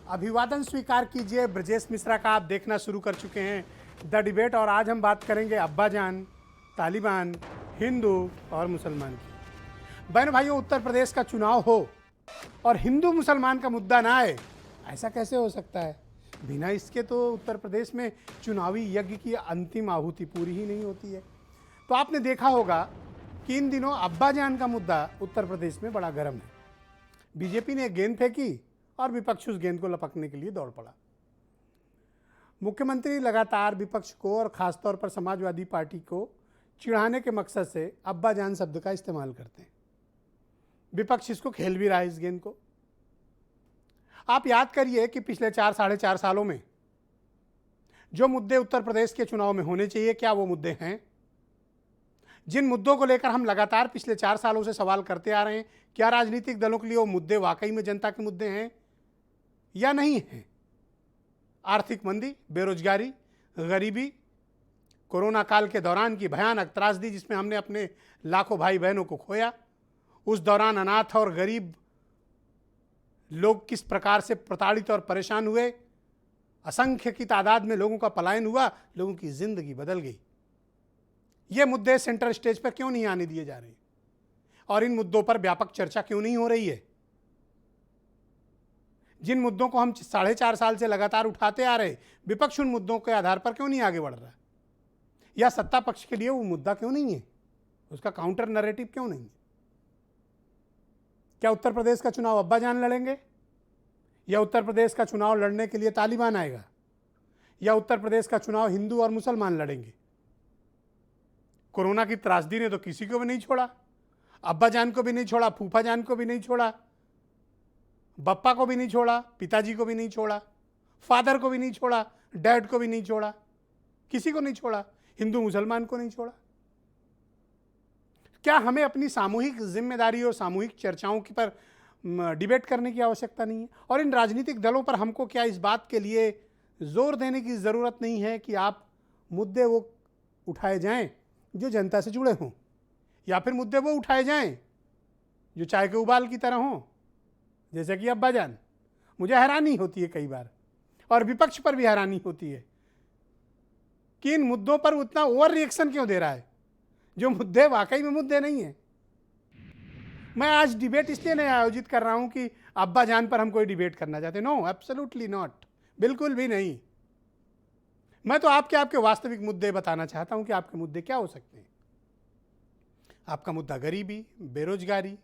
अभिवादन स्वीकार कीजिए। ब्रजेश मिश्रा का आप देखना शुरू कर चुके हैं द डिबेट, और आज हम बात करेंगे अब्बाजान, तालिबान, हिंदू और मुसलमान की। बहन भाइयों, उत्तर प्रदेश का चुनाव हो और हिंदू मुसलमान का मुद्दा ना आए, ऐसा कैसे हो सकता है? बिना इसके तो उत्तर प्रदेश में चुनावी यज्ञ की अंतिम आहुति पूरी ही नहीं होती है। तो आपने देखा होगा कि इन दिनों अब्बाजान का मुद्दा उत्तर प्रदेश में बड़ा गर्म है। बीजेपी ने एक गेंद फेंकी और विपक्ष उस गेंद को लपकने के लिए दौड़ पड़ा। मुख्यमंत्री लगातार विपक्ष को और खासतौर पर समाजवादी पार्टी को चिढ़ाने के मकसद से अब्बाजान शब्द का इस्तेमाल करते हैं। विपक्ष इसको खेल भी रहा है, इस गेंद को। आप याद करिए कि पिछले 4-4.5 सालों में जो मुद्दे उत्तर प्रदेश के चुनाव में होने चाहिए, क्या वो मुद्दे हैं? जिन मुद्दों को लेकर हम लगातार पिछले 4 सालों से सवाल करते आ रहे हैं, क्या राजनीतिक दलों के लिए वो मुद्दे वाकई में जनता के मुद्दे हैं या नहीं हैं? आर्थिक मंदी, बेरोजगारी, गरीबी, कोरोना काल के दौरान की भयानक त्रासदी जिसमें हमने अपने लाखों भाई बहनों को खोया, उस दौरान अनाथ और गरीब लोग किस प्रकार से प्रताड़ित और परेशान हुए, असंख्य की तादाद में लोगों का पलायन हुआ, लोगों की जिंदगी बदल गई। ये मुद्दे सेंटर स्टेज पर क्यों नहीं आने दिए जा रहे और इन मुद्दों पर व्यापक चर्चा क्यों नहीं हो रही है? जिन मुद्दों को हम 4.5 साल से लगातार उठाते आ रहे, विपक्ष उन मुद्दों के आधार पर क्यों नहीं आगे बढ़ रहा? या सत्ता पक्ष के लिए वो मुद्दा क्यों नहीं है? उसका काउंटर नैरेटिव क्यों नहीं है? क्या उत्तर प्रदेश का चुनाव अब्बाजान लड़ेंगे, या उत्तर प्रदेश का चुनाव लड़ने के लिए तालिबान आएगा, या उत्तर प्रदेश का चुनाव हिंदू और मुसलमान लड़ेंगे? कोरोना की त्रासदी ने तो किसी को भी नहीं छोड़ा, अब्बाजान को भी नहीं छोड़ा, फूफाजान को भी नहीं छोड़ा, बप्पा को भी नहीं छोड़ा, पिताजी को भी नहीं छोड़ा, फादर को भी नहीं छोड़ा, डैड को भी नहीं छोड़ा, किसी को नहीं छोड़ा, हिंदू मुसलमान को नहीं छोड़ा। क्या हमें अपनी सामूहिक जिम्मेदारी और सामूहिक चर्चाओं की पर डिबेट करने की आवश्यकता नहीं है? और इन राजनीतिक दलों पर हमको क्या इस बात के लिए जोर देने की ज़रूरत नहीं है कि आप मुद्दे वो उठाए जाएं जो जनता से जुड़े हों, या फिर मुद्दे वो उठाए जाएं जो चाय के उबाल की तरह हों, जैसे कि अब्बाजान? मुझे हैरानी होती है कई बार, और विपक्ष पर भी हैरानी होती है कि इन मुद्दों पर उतना ओवर रिएक्शन क्यों दे रहा है जो मुद्दे वाकई में मुद्दे नहीं है। मैं आज डिबेट इसलिए नहीं आयोजित कर रहा हूं कि अब्बाजान पर हम कोई डिबेट करना चाहते, नो, एब्सोल्युटली नॉट, बिल्कुल भी नहीं। मैं तो आपके वास्तविक मुद्दे बताना चाहता हूं कि आपके मुद्दे क्या हो सकते हैं। आपका मुद्दा गरीबी, बेरोजगारी,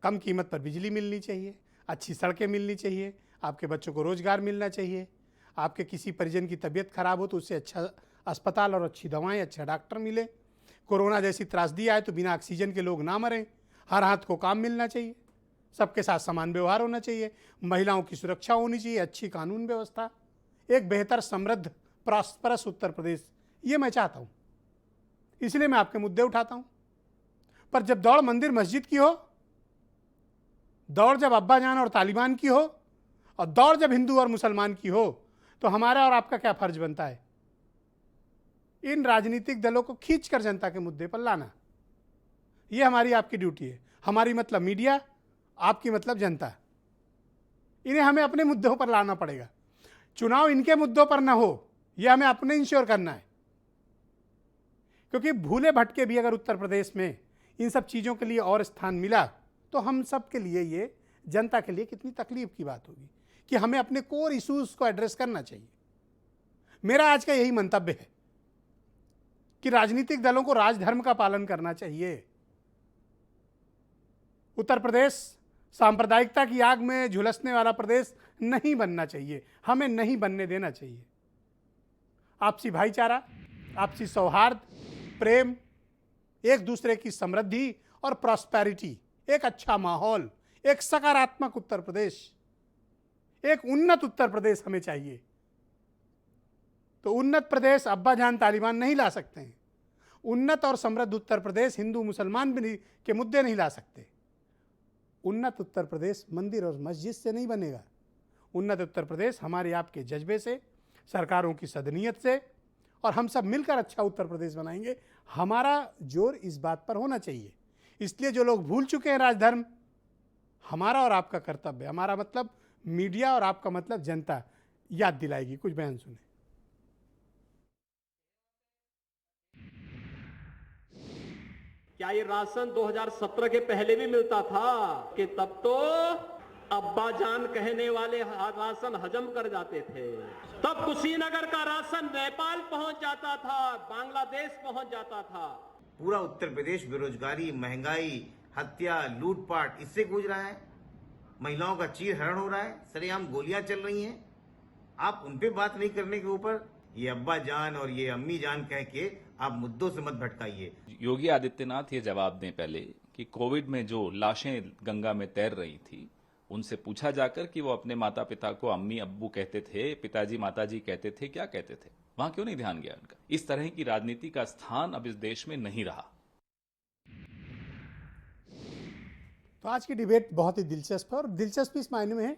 कम कीमत पर बिजली मिलनी चाहिए, अच्छी सड़कें मिलनी चाहिए, आपके बच्चों को रोजगार मिलना चाहिए, आपके किसी परिजन की तबीयत खराब हो तो उससे अच्छा अस्पताल और अच्छी दवाएं, अच्छा डॉक्टर मिले, कोरोना जैसी त्रासदी आए तो बिना ऑक्सीजन के लोग ना मरें, हर हाथ को काम मिलना चाहिए, सबके साथ समान व्यवहार होना चाहिए, महिलाओं की सुरक्षा होनी चाहिए, अच्छी कानून व्यवस्था, एक बेहतर, समृद्ध, प्रॉस्परस उत्तर प्रदेश, ये मैं चाहता हूँ। इसलिए मैं आपके मुद्दे उठाता हूँ। पर जब दौड़ मंदिर मस्जिद की हो, दौड़ जब अब्बाजान और तालिबान की हो, और दौड़ जब हिंदू और मुसलमान की हो, तो हमारा और आपका क्या फर्ज बनता है? इन राजनीतिक दलों को खींचकर जनता के मुद्दे पर लाना, यह हमारी आपकी ड्यूटी है। हमारी मतलब मीडिया, आपकी मतलब जनता। इन्हें हमें अपने मुद्दों पर लाना पड़ेगा। चुनाव इनके मुद्दों पर ना हो, यह हमें अपने इंश्योर करना है। क्योंकि भूले भटके भी अगर उत्तर प्रदेश में इन सब चीज़ों के लिए और स्थान मिला तो हम सब के लिए, ये जनता के लिए कितनी तकलीफ की बात होगी कि हमें अपने कोर इश्यूज को एड्रेस करना चाहिए। मेरा आज का यही मंतव्य है कि राजनीतिक दलों को राजधर्म का पालन करना चाहिए। उत्तर प्रदेश सांप्रदायिकता की आग में झुलसने वाला प्रदेश नहीं बनना चाहिए, हमें नहीं बनने देना चाहिए। आपसी भाईचारा, आपसी सौहार्द, प्रेम, एक दूसरे की समृद्धि और प्रॉस्पेरिटी, एक अच्छा माहौल, एक सकारात्मक उत्तर प्रदेश, एक उन्नत उत्तर प्रदेश हमें चाहिए। तो उन्नत प्रदेश अब्बाजान तालिबान नहीं ला सकते हैं। उन्नत और समृद्ध उत्तर प्रदेश हिंदू मुसलमान भी के मुद्दे नहीं ला सकते। उन्नत उत्तर प्रदेश मंदिर और मस्जिद से नहीं बनेगा। उन्नत उत्तर प्रदेश हमारे आपके जज्बे से, सरकारों की सदनीयत से, और हम सब मिलकर अच्छा उत्तर प्रदेश बनाएंगे। हमारा जोर इस बात पर होना चाहिए। इसलिए जो लोग भूल चुके हैं राजधर्म, हमारा और आपका कर्तव्य, हमारा मतलब मीडिया और आपका मतलब जनता याद दिलाएगी। कुछ बयान सुने। क्या ये राशन 2017 के पहले भी मिलता था कि तब तो अब्बा जान कहने वाले राशन हजम कर जाते थे। तब कुशीनगर का राशन नेपाल पहुंच जाता था, बांग्लादेश पहुंच जाता था। पूरा उत्तर प्रदेश बेरोजगारी, महंगाई, हत्या, लूटपाट इससे गूंज रहा है। महिलाओं का चीरहरण हो रहा है, सरेआम गोलियां चल रही हैं। आप उन पे बात नहीं करने के ऊपर ये अब्बा जान और ये अम्मी जान कह के आप मुद्दों से मत भटकाइए। योगी आदित्यनाथ ये जवाब दें पहले कि कोविड में जो लाशें गंगा में तैर रही थी उनसे पूछा जाकर कि वो अपने माता पिता को अम्मी अब्बू कहते थे, पिताजी माताजी कहते थे, क्या कहते थे? वहां क्यों नहीं ध्यान गया उनका? इस तरह की राजनीति का स्थान अब इस देश में नहीं रहा। तो आज की डिबेट बहुत ही दिलचस्प है, और दिलचस्प इस मायने में है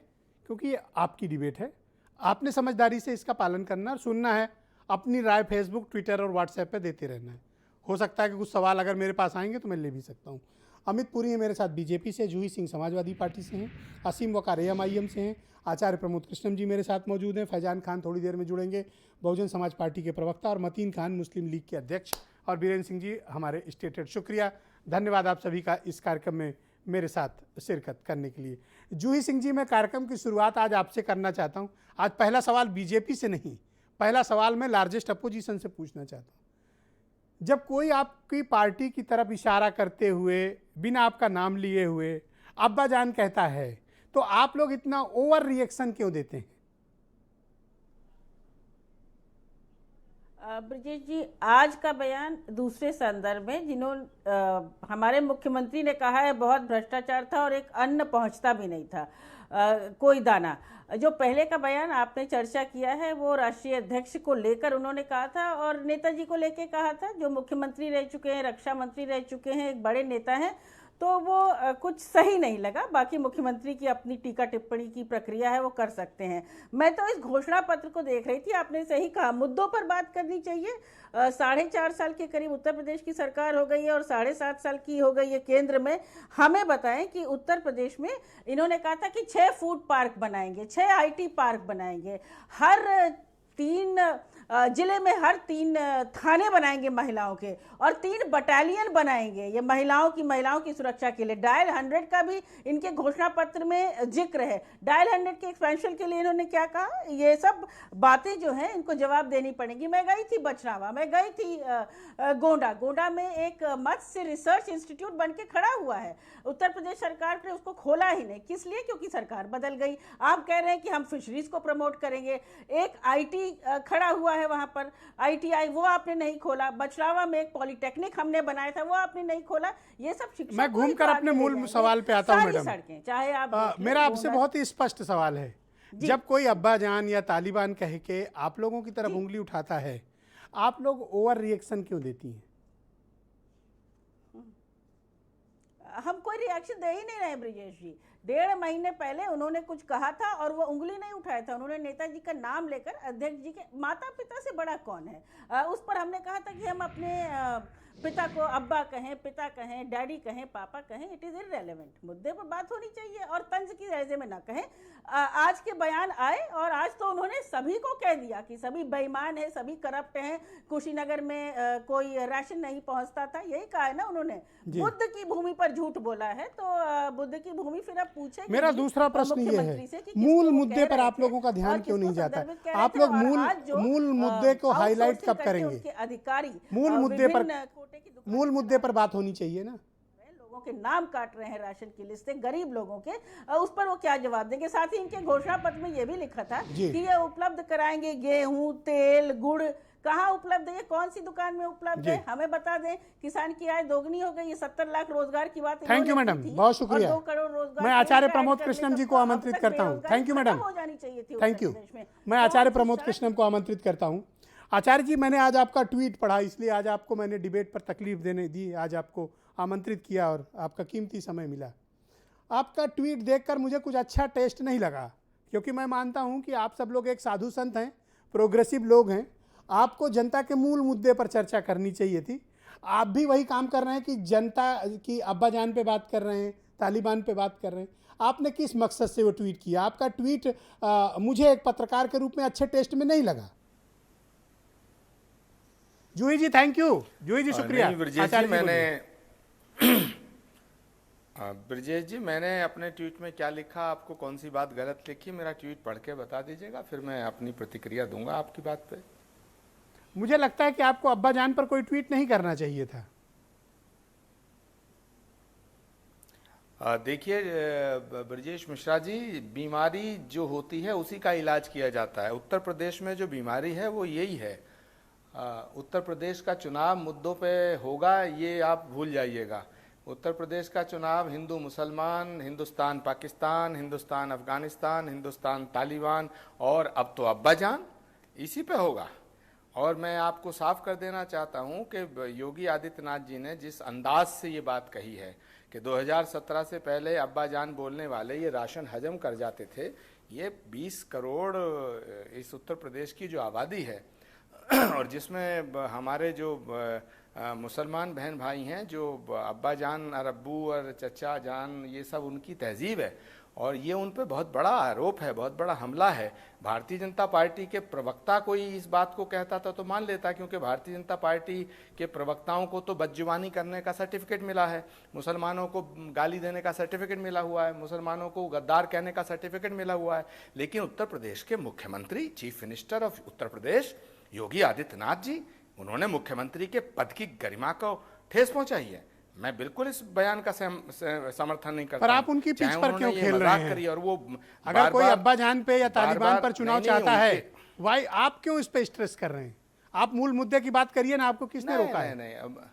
क्योंकि ये आपकी डिबेट है। आपने समझदारी से इसका पालन करना और सुनना है, अपनी राय फेसबुक, ट्विटर और व्हाट्सएप पे देते रहना है। हो सकता है कि कुछ सवाल अगर मेरे पास आएंगे तो मैं ले भी सकता हूँ। अमित पुरी है मेरे साथ बीजेपी से, जूही सिंह समाजवादी पार्टी से हैं, असीम वकार AMIM से हैं, आचार्य प्रमोद कृष्णम जी मेरे साथ मौजूद हैं, फैजान खान थोड़ी देर में जुड़ेंगे, बहुजन समाज पार्टी के प्रवक्ता, और मतीन खान मुस्लिम लीग के अध्यक्ष, और बीरेन्द्र सिंह जी हमारे स्टेट हेड। शुक्रिया, धन्यवाद आप सभी का इस कार्यक्रम में मेरे साथ शिरकत करने के लिए। जूही सिंह जी, मैं कार्यक्रम की शुरुआत आज आपसे करना चाहता हूँ। आज पहला सवाल बीजेपी से नहीं, पहला सवाल मैं लार्जेस्ट अपोजिशन से पूछना चाहता हूँ। जब कोई आपकी पार्टी की तरफ इशारा करते हुए, बिना आपका नाम लिए हुए अब्बा जान कहता है, तो आप लोग इतना ओवर रिएक्शन क्यों देते हैं? ब्रजेश जी, आज का बयान दूसरे संदर्भ में, जिन्होंने हमारे मुख्यमंत्री ने कहा है बहुत भ्रष्टाचार था और एक अन्न पहुंचता भी नहीं था, कोई दाना। जो पहले का बयान आपने चर्चा किया है वो राष्ट्रीय अध्यक्ष को लेकर उन्होंने कहा था और नेताजी को लेकर कहा था, जो मुख्यमंत्री रह चुके हैं, रक्षा मंत्री रह चुके हैं, एक बड़े नेता हैं, तो वो कुछ सही नहीं लगा। बाकी मुख्यमंत्री की अपनी टीका टिप्पणी की प्रक्रिया है, वो कर सकते हैं। मैं तो इस घोषणा पत्र को देख रही थी, आपने सही कहा, मुद्दों पर बात करनी चाहिए। 4.5 साल के करीब उत्तर प्रदेश की सरकार हो गई है और 7.5 साल की हो गई है केंद्र में। हमें बताएं कि उत्तर प्रदेश में इन्होंने कहा था कि 6 फूड पार्क बनाएंगे, 6 IT पार्क बनाएंगे, हर 3 जिले में हर 3 थाने बनाएंगे महिलाओं के, और 3 बटालियन बनाएंगे ये महिलाओं की सुरक्षा के लिए। डायल 100 का भी इनके घोषणा पत्र में जिक्र है। डायल 100 के एक्सपेंशन के लिए इन्होंने क्या कहा, ये सब बातें जो हैं इनको जवाब देनी पड़ेंगी। मैं गई थी बछरावा, मैं गई थी गोंडा में एक मत्स्य रिसर्च इंस्टीट्यूट बन के खड़ा हुआ है। उत्तर प्रदेश सरकार ने उसको खोला ही नहीं। किस लिए? क्योंकि सरकार बदल गई। आप कह रहे हैं कि हम फिशरीज को प्रमोट करेंगे। एक IT खड़ा हुआ है वहां पर, ITI, वो आपने नहीं खोला। बछरावा में एक पॉलिटेक्निक हमने बनाया था, वो आपने नहीं खोला। ये सब शिक्षा। मैं घूमकर अपने मूल सवाल पे आता हूं मैडम। सड़कें चाहे आप मेरा आपसे बहुत ही स्पष्ट सवाल है, जब कोई अब्बा जान या तालिबान कह के आप लोगों की तरफ उंगली उठाता है, आप लोग ओवर रिएक्शन क्यों देती हैं? हम कोई रिएक्शन दे ही नहीं रहे ब्रिजेश जी। 1.5 महीने पहले उन्होंने कुछ कहा था और वो उंगली नहीं उठाया था। उन्होंने नेताजी का नाम लेकर, अध्यक्ष जी के माता पिता से बड़ा कौन है, उस पर हमने कहा था कि हम अपने पिता को अब्बा कहें, पिता कहें, डैडी कहें, पापा कहें, इट इज़ इररेलेवेंट। मुद्दे पर बात होनी चाहिए और तंज की लहजे में ना कहें। आज के बयान आए और आज तो उन्होंने सभी को कह दिया कि सभी बेईमान है, सभी करप्ट हैं। कुशीनगर में कोई राशन नहीं पहुंचता था, यही कहा है ना उन्होंने। बुद्ध की भूमि पर झूठ बोला है, तो बुद्ध की भूमि फिर अब पूछे। मेरा दूसरा प्रश्न ये है, मूल मुद्दे पर आप लोगों का ध्यान क्यों नहीं जाता? आप लोग मूल मुद्दे को हाईलाइट कब करेंगे? अधिकारी मूल मुद्दे पर बात होनी चाहिए ना। लोगों के नाम काट रहे हैं राशन की लिस्ट से, गरीब लोगों के, उस पर वो क्या जवाब देंगे? साथ ही इनके घोषणा पत्र में ये भी लिखा था कि ये उपलब्ध कराएंगे गेहूं, तेल, गुड़। कहाँ उपलब्ध है? ये कौन सी दुकान में उपलब्ध है? हमें बता दें। किसान की आय दोगुनी हो गई। ये 70 लाख रोजगार की बात। थैंक यू मैडम, बहुत शुक्रिया। 2 करोड़ रोजगार। मैं आचार्य प्रमोद कृष्णम जी को आमंत्रित करता हूँ। थैंक यू मैडम, हो जानी चाहिए थी। Thank you. मैं आचार्य प्रमोद कृष्णम को आमंत्रित करता हूँ। आचार्य जी, मैंने आज आपका ट्वीट पढ़ा, इसलिए आज आपको मैंने डिबेट पर तकलीफ देने दी, आज आपको आमंत्रित किया और आपका कीमती समय मिला। आपका ट्वीट देखकर मुझे कुछ अच्छा टेस्ट नहीं लगा, क्योंकि मैं मानता हूं कि आप सब लोग एक साधु संत हैं, प्रोग्रेसिव लोग हैं। आपको जनता के मूल मुद्दे पर चर्चा करनी चाहिए थी। आप भी वही काम कर रहे हैं कि जनता की अब्बा जान पे बात कर रहे हैं, तालिबान पे बात कर रहे हैं। आपने किस मकसद से वो ट्वीट किया? आपका ट्वीट मुझे एक पत्रकार के रूप में अच्छे टेस्ट में नहीं लगा। जूही जी थैंक यू। जूही जी शुक्रिया। नहीं, ब्रजेश जी, आचार्य जी मैंने ब्रजेश जी, मैंने अपने ट्वीट में क्या लिखा, आपको कौन सी बात गलत लिखी, मेरा ट्वीट पढ़ के बता दीजिएगा, फिर मैं अपनी प्रतिक्रिया दूंगा आपकी बात पे। मुझे लगता है कि आपको अब्बा जान पर कोई ट्वीट नहीं करना चाहिए था। देखिए ब्रजेश मिश्रा जी, बीमारी जो होती है उसी का इलाज किया जाता है। उत्तर प्रदेश में जो बीमारी है वो यही है। उत्तर प्रदेश का चुनाव मुद्दों पे होगा ये आप भूल जाइएगा। उत्तर प्रदेश का चुनाव हिंदू मुसलमान, हिंदुस्तान पाकिस्तान, हिंदुस्तान अफगानिस्तान, हिंदुस्तान तालिबान और अब तो अब्बा जान, इसी पे होगा। और मैं आपको साफ कर देना चाहता हूं कि योगी आदित्यनाथ जी ने जिस अंदाज से ये बात कही है कि 2017 से पहले अब्बा जान बोलने वाले ये राशन हजम कर जाते थे, ये 20 करोड़ इस उत्तर प्रदेश की जो आबादी है और जिसमें हमारे जो मुसलमान बहन भाई हैं, जो अब्बा जान और अब्बू और चचा जान, ये सब उनकी तहजीब है और ये उन पे बहुत बड़ा आरोप है, बहुत बड़ा हमला है। भारतीय जनता पार्टी के प्रवक्ता कोई इस बात को कहता था तो मान लेता, क्योंकि भारतीय जनता पार्टी के प्रवक्ताओं को तो बदजुबानी करने का सर्टिफिकेट मिला है, मुसलमानों को गाली देने का सर्टिफिकेट मिला हुआ है, मुसलमानों को गद्दार कहने का सर्टिफिकेट मिला हुआ है। लेकिन उत्तर प्रदेश के मुख्यमंत्री, chief minister of Uttar Pradesh Yogi Adityanath ji, उन्होंने मुख्यमंत्री के पद की गरिमा को ठेस पहुंचाई है। मैं बिल्कुल इस बयान का समर्थन नहीं करता। पर आप उनकी पिच पर क्यों खेल रहे हैं? और वो अगर कोई अब्बा जान पे या तालिबान पर चुनाव चाहता है, भाई आप क्यों इस पे स्ट्रेस कर रहे हैं? आप मूल मुद्दे की बात करिए ना, आपको किसने रोका है? नहीं, अब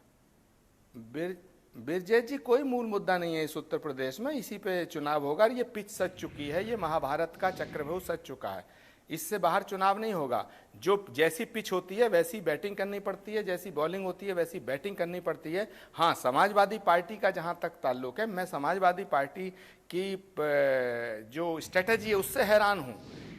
ब्रजेश जी, कोई मूल मुद्दा नहीं है इस उत्तर प्रदेश में, इसी पे चुनाव होगा। ये पिच सज चुकी है, ये महाभारत का चक्रव्यूह सज चुका है, इससे बाहर चुनाव नहीं होगा। जो जैसी पिच होती है वैसी बैटिंग करनी पड़ती है, जैसी बॉलिंग होती है वैसी बैटिंग करनी पड़ती है। हाँ, समाजवादी पार्टी का जहाँ तक ताल्लुक है, मैं समाजवादी पार्टी की जो स्ट्रेटजी है उससे हैरान हूँ।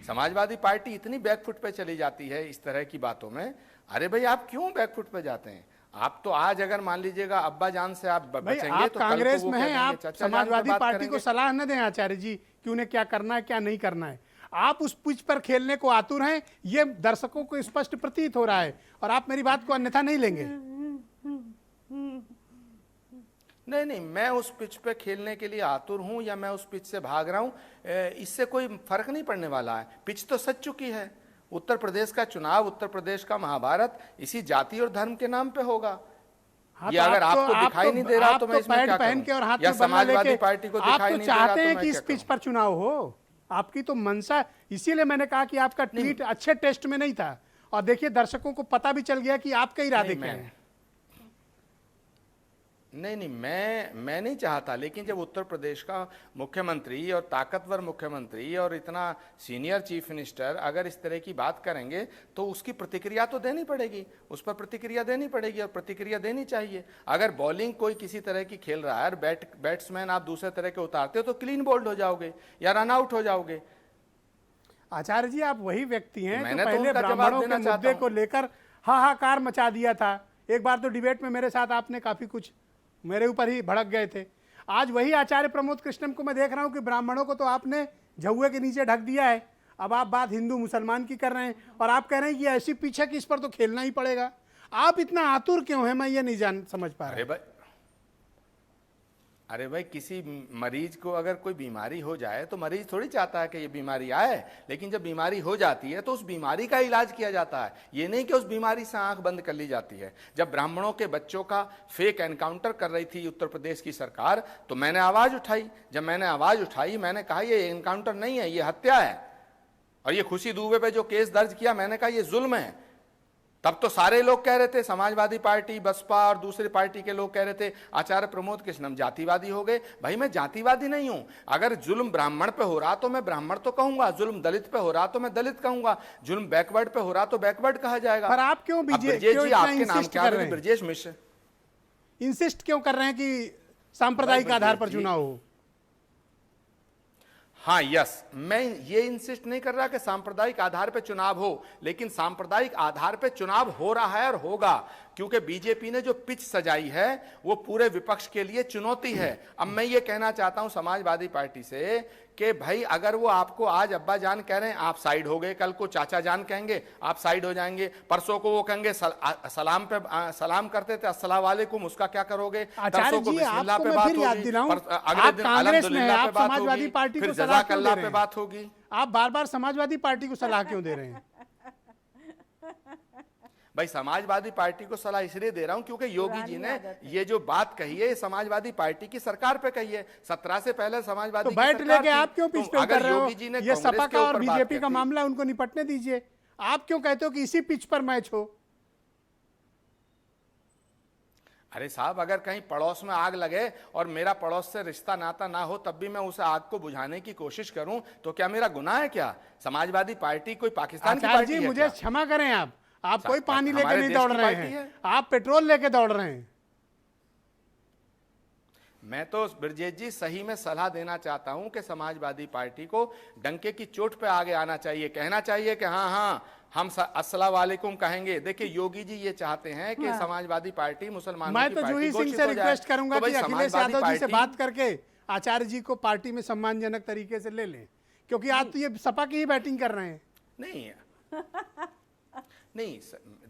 समाजवादी पार्टी इतनी बैकफुट पे चली जाती है इस तरह की बातों में। अरे भाई, आप क्यों बैकफुट पे जाते हैं? आप तो आज अगर मान लीजिएगा अब्बा जान से आप बचेंगे आप तो कांग्रेस में हैं, आप चचा जान समाजवादी पे बात पार्टी को करेंगे। सलाह न दें आचार्य जी कि उन्हें क्या करना है क्या नहीं करना है। आप उस पिच पर खेलने को आतुर हैं, ये दर्शकों को स्पष्ट प्रतीत हो रहा है और आप मेरी बात को अन्यथा नहीं लेंगे। नहीं, मैं उस पिच पे खेलने के लिए आतुर हूं या मैं उस पिच से भाग रहा हूं, इससे कोई फर्क नहीं पड़ने वाला है। पिच तो सच चुकी है। उत्तर प्रदेश का चुनाव, उत्तर प्रदेश का महाभारत इसी जाति और धर्म के नाम पे होगा। हाँ, ये तो अगर आप आपको तो- दिखाई आप नहीं तो- दे रहा आप तो मैं इसमें पैड क्या पहन के और हाथ करूं? या में बल्ला समाजवादी लेके पार्टी को आप दिखाई तो नहीं दे रहा चाहते तो हैं मैं कि क्या इस पिच करूं? पर चुनाव हो। आपकी तो मंशा, इसीलिए मैंने कहा कि आपका ट्वीट अच्छे टेस्ट में नहीं था। और देखिए, दर्शकों को पता भी चल गया कि आपके इरादे क्या हैं। नहीं, मैं नहीं चाहता। लेकिन जब उत्तर प्रदेश का मुख्यमंत्री और ताकतवर मुख्यमंत्री और इतना सीनियर चीफ मिनिस्टर अगर इस तरह की बात करेंगे तो उसकी प्रतिक्रिया तो देनी पड़ेगी, उस पर प्रतिक्रिया देनी पड़ेगी और प्रतिक्रिया देनी चाहिए। अगर बॉलिंग कोई किसी तरह की खेल रहा है और बैट्समैन आप दूसरे तरह के उतारते हो तो क्लीन बोल्ड हो जाओगे या रन आउट हो जाओगे। आचार्य जी, आप वही व्यक्ति हैं मैंने जो तो पहले उनका जवाब ब्राह्मणों के देना चाहता मुद्दे हूं। को लेकर हाहाकार मचा दिया था। एक बार तो डिबेट में मेरे साथ आपने काफी कुछ मेरे ऊपर ही भड़क गए थे। आज वही आचार्य प्रमोद कृष्णम को मैं देख रहा हूं कि ब्राह्मणों को तो आपने झुए के नीचे ढक दिया है। अब आप बात हिंदू मुसलमान की कर रहे हैं और आप कह रहे हैं कि ऐसी पीछे कि इस पर तो खेलना ही पड़ेगा। आप इतना आतुर क्यों हैं, मैं ये नहीं समझ पा रहा। अरे भाई, किसी मरीज को अगर कोई बीमारी हो जाए तो मरीज थोड़ी चाहता है कि ये बीमारी आए, लेकिन जब बीमारी हो जाती है तो उस बीमारी का इलाज किया जाता है। ये नहीं कि उस बीमारी से आंख बंद कर ली जाती है। जब ब्राह्मणों के बच्चों का फेक एनकाउंटर कर रही थी उत्तर प्रदेश की सरकार, तो मैंने आवाज उठाई। जब मैंने आवाज उठाई, मैंने कहा ये एनकाउंटर नहीं है, ये हत्या है। और ये खुशी दुबे पे जो केस दर्ज किया, मैंने कहा ये जुल्म है। तब तो सारे लोग कह रहे थे, समाजवादी पार्टी, बसपा और दूसरी पार्टी के लोग कह रहे थे आचार्य प्रमोद कृष्णम जातिवादी हो गए। भाई, मैं जातिवादी नहीं हूं। अगर जुल्म ब्राह्मण पे हो रहा तो मैं ब्राह्मण तो कहूंगा, जुल्म दलित पे हो रहा तो मैं दलित कहूंगा, जुल्म बैकवर्ड पे हो रहा तो बैकवर्ड कहा जाएगा। पर आप क्यों ब्रजेश जी, आपके नाम क्या है? ब्रजेश मिश्र इंसिस्ट क्यों कर रहे हैं कि सांप्रदायिक आधार पर चुनाव हो? हाँ, यस, मैं ये इंसिस्ट नहीं कर रहा कि सांप्रदायिक आधार पे चुनाव हो, लेकिन सांप्रदायिक आधार पे चुनाव हो रहा है और होगा, क्योंकि बीजेपी ने जो पिच सजाई है वो पूरे विपक्ष के लिए चुनौती है। अब मैं ये कहना चाहता हूं समाजवादी पार्टी से कि भाई अगर वो आपको आज अब्बा जान कह रहे हैं आप साइड हो गए, कल को चाचा जान कहेंगे आप साइड हो जाएंगे, परसों को वो कहेंगे सलाम पे सलाम करते थे अस्सलाम वालेकुम, उसका क्या करोगे? आचार्य परसों को जी, बिस्मिल्लाह आपको पे मैं बात फिर याद होगी, दिलाऊं, अगले आप दिन कांग्रेस में हैं, अल्हम्दुलिल्लाह आप पे बात समाजवादी होगी, पार्टी फिर को सलाह क्यों दे जज़ाकल्लाह रहे पे हैं? बात होगी। आप बार बार समाजवादी पार्टी को सलाह क्यों दे रहे हैं? भाई समाजवादी पार्टी को सलाह इसलिए दे रहा हूं क्योंकि योगी जी ने ये जो बात कही है ये समाजवादी पार्टी की सरकार पे कही है। 17 से पहले समाजवादी तो की बैठ सरकार लेके थी। आप क्यों तो पिच पे अगर कर रहे हो? योगी जी ने ये कांग्रेस सपा के का और ऊपर बात बीजेपी का कहती, मामला, उनको निपटने दीजिए। आप क्यों कहते हो कि इसी पिच पर मैच हो? अरे साहब अगर कहीं पड़ोस में आग लगे और मेरा पड़ोस से रिश्ता नाता ना हो तब भी मैं उस आग को बुझाने की कोशिश करूं तो क्या मेरा गुनाह है? क्या समाजवादी पार्टी कोई पाकिस्तान की आचार्य पार्टी जी, है मुझे क्या? क्षमा करें, आप कोई पानी लेके हमारे नहीं देश दौड़ की रहे पार्टी हैं, है। आप पेट्रोल लेके दौड़ रहे हैं। मैं तो ब्रजेश जी सही में सलाह देना चाहता हूं कि समाजवादी पार्टी को डंके की चोट पे आगे आना चाहिए, कहना चाहिए कि हाँ हाँ हम अस्सलाम वालेकुम कहेंगे। देखिए योगी जी ये चाहते हैं कि समाजवादी पार्टी मुसलमानों मैं की तो पार्टी जूही सिंह घोषित से हो जाए। रिक्वेस्ट करूंगा तो भाई कि अखिलेश समाजवादी यादव जी से पार्टी- बात करके आचार्य जी को पार्टी में सम्मानजनक तरीके से ले लें, क्योंकि आज तो ये सपा की ही बैटिंग कर रहे हैं। नहीं नहीं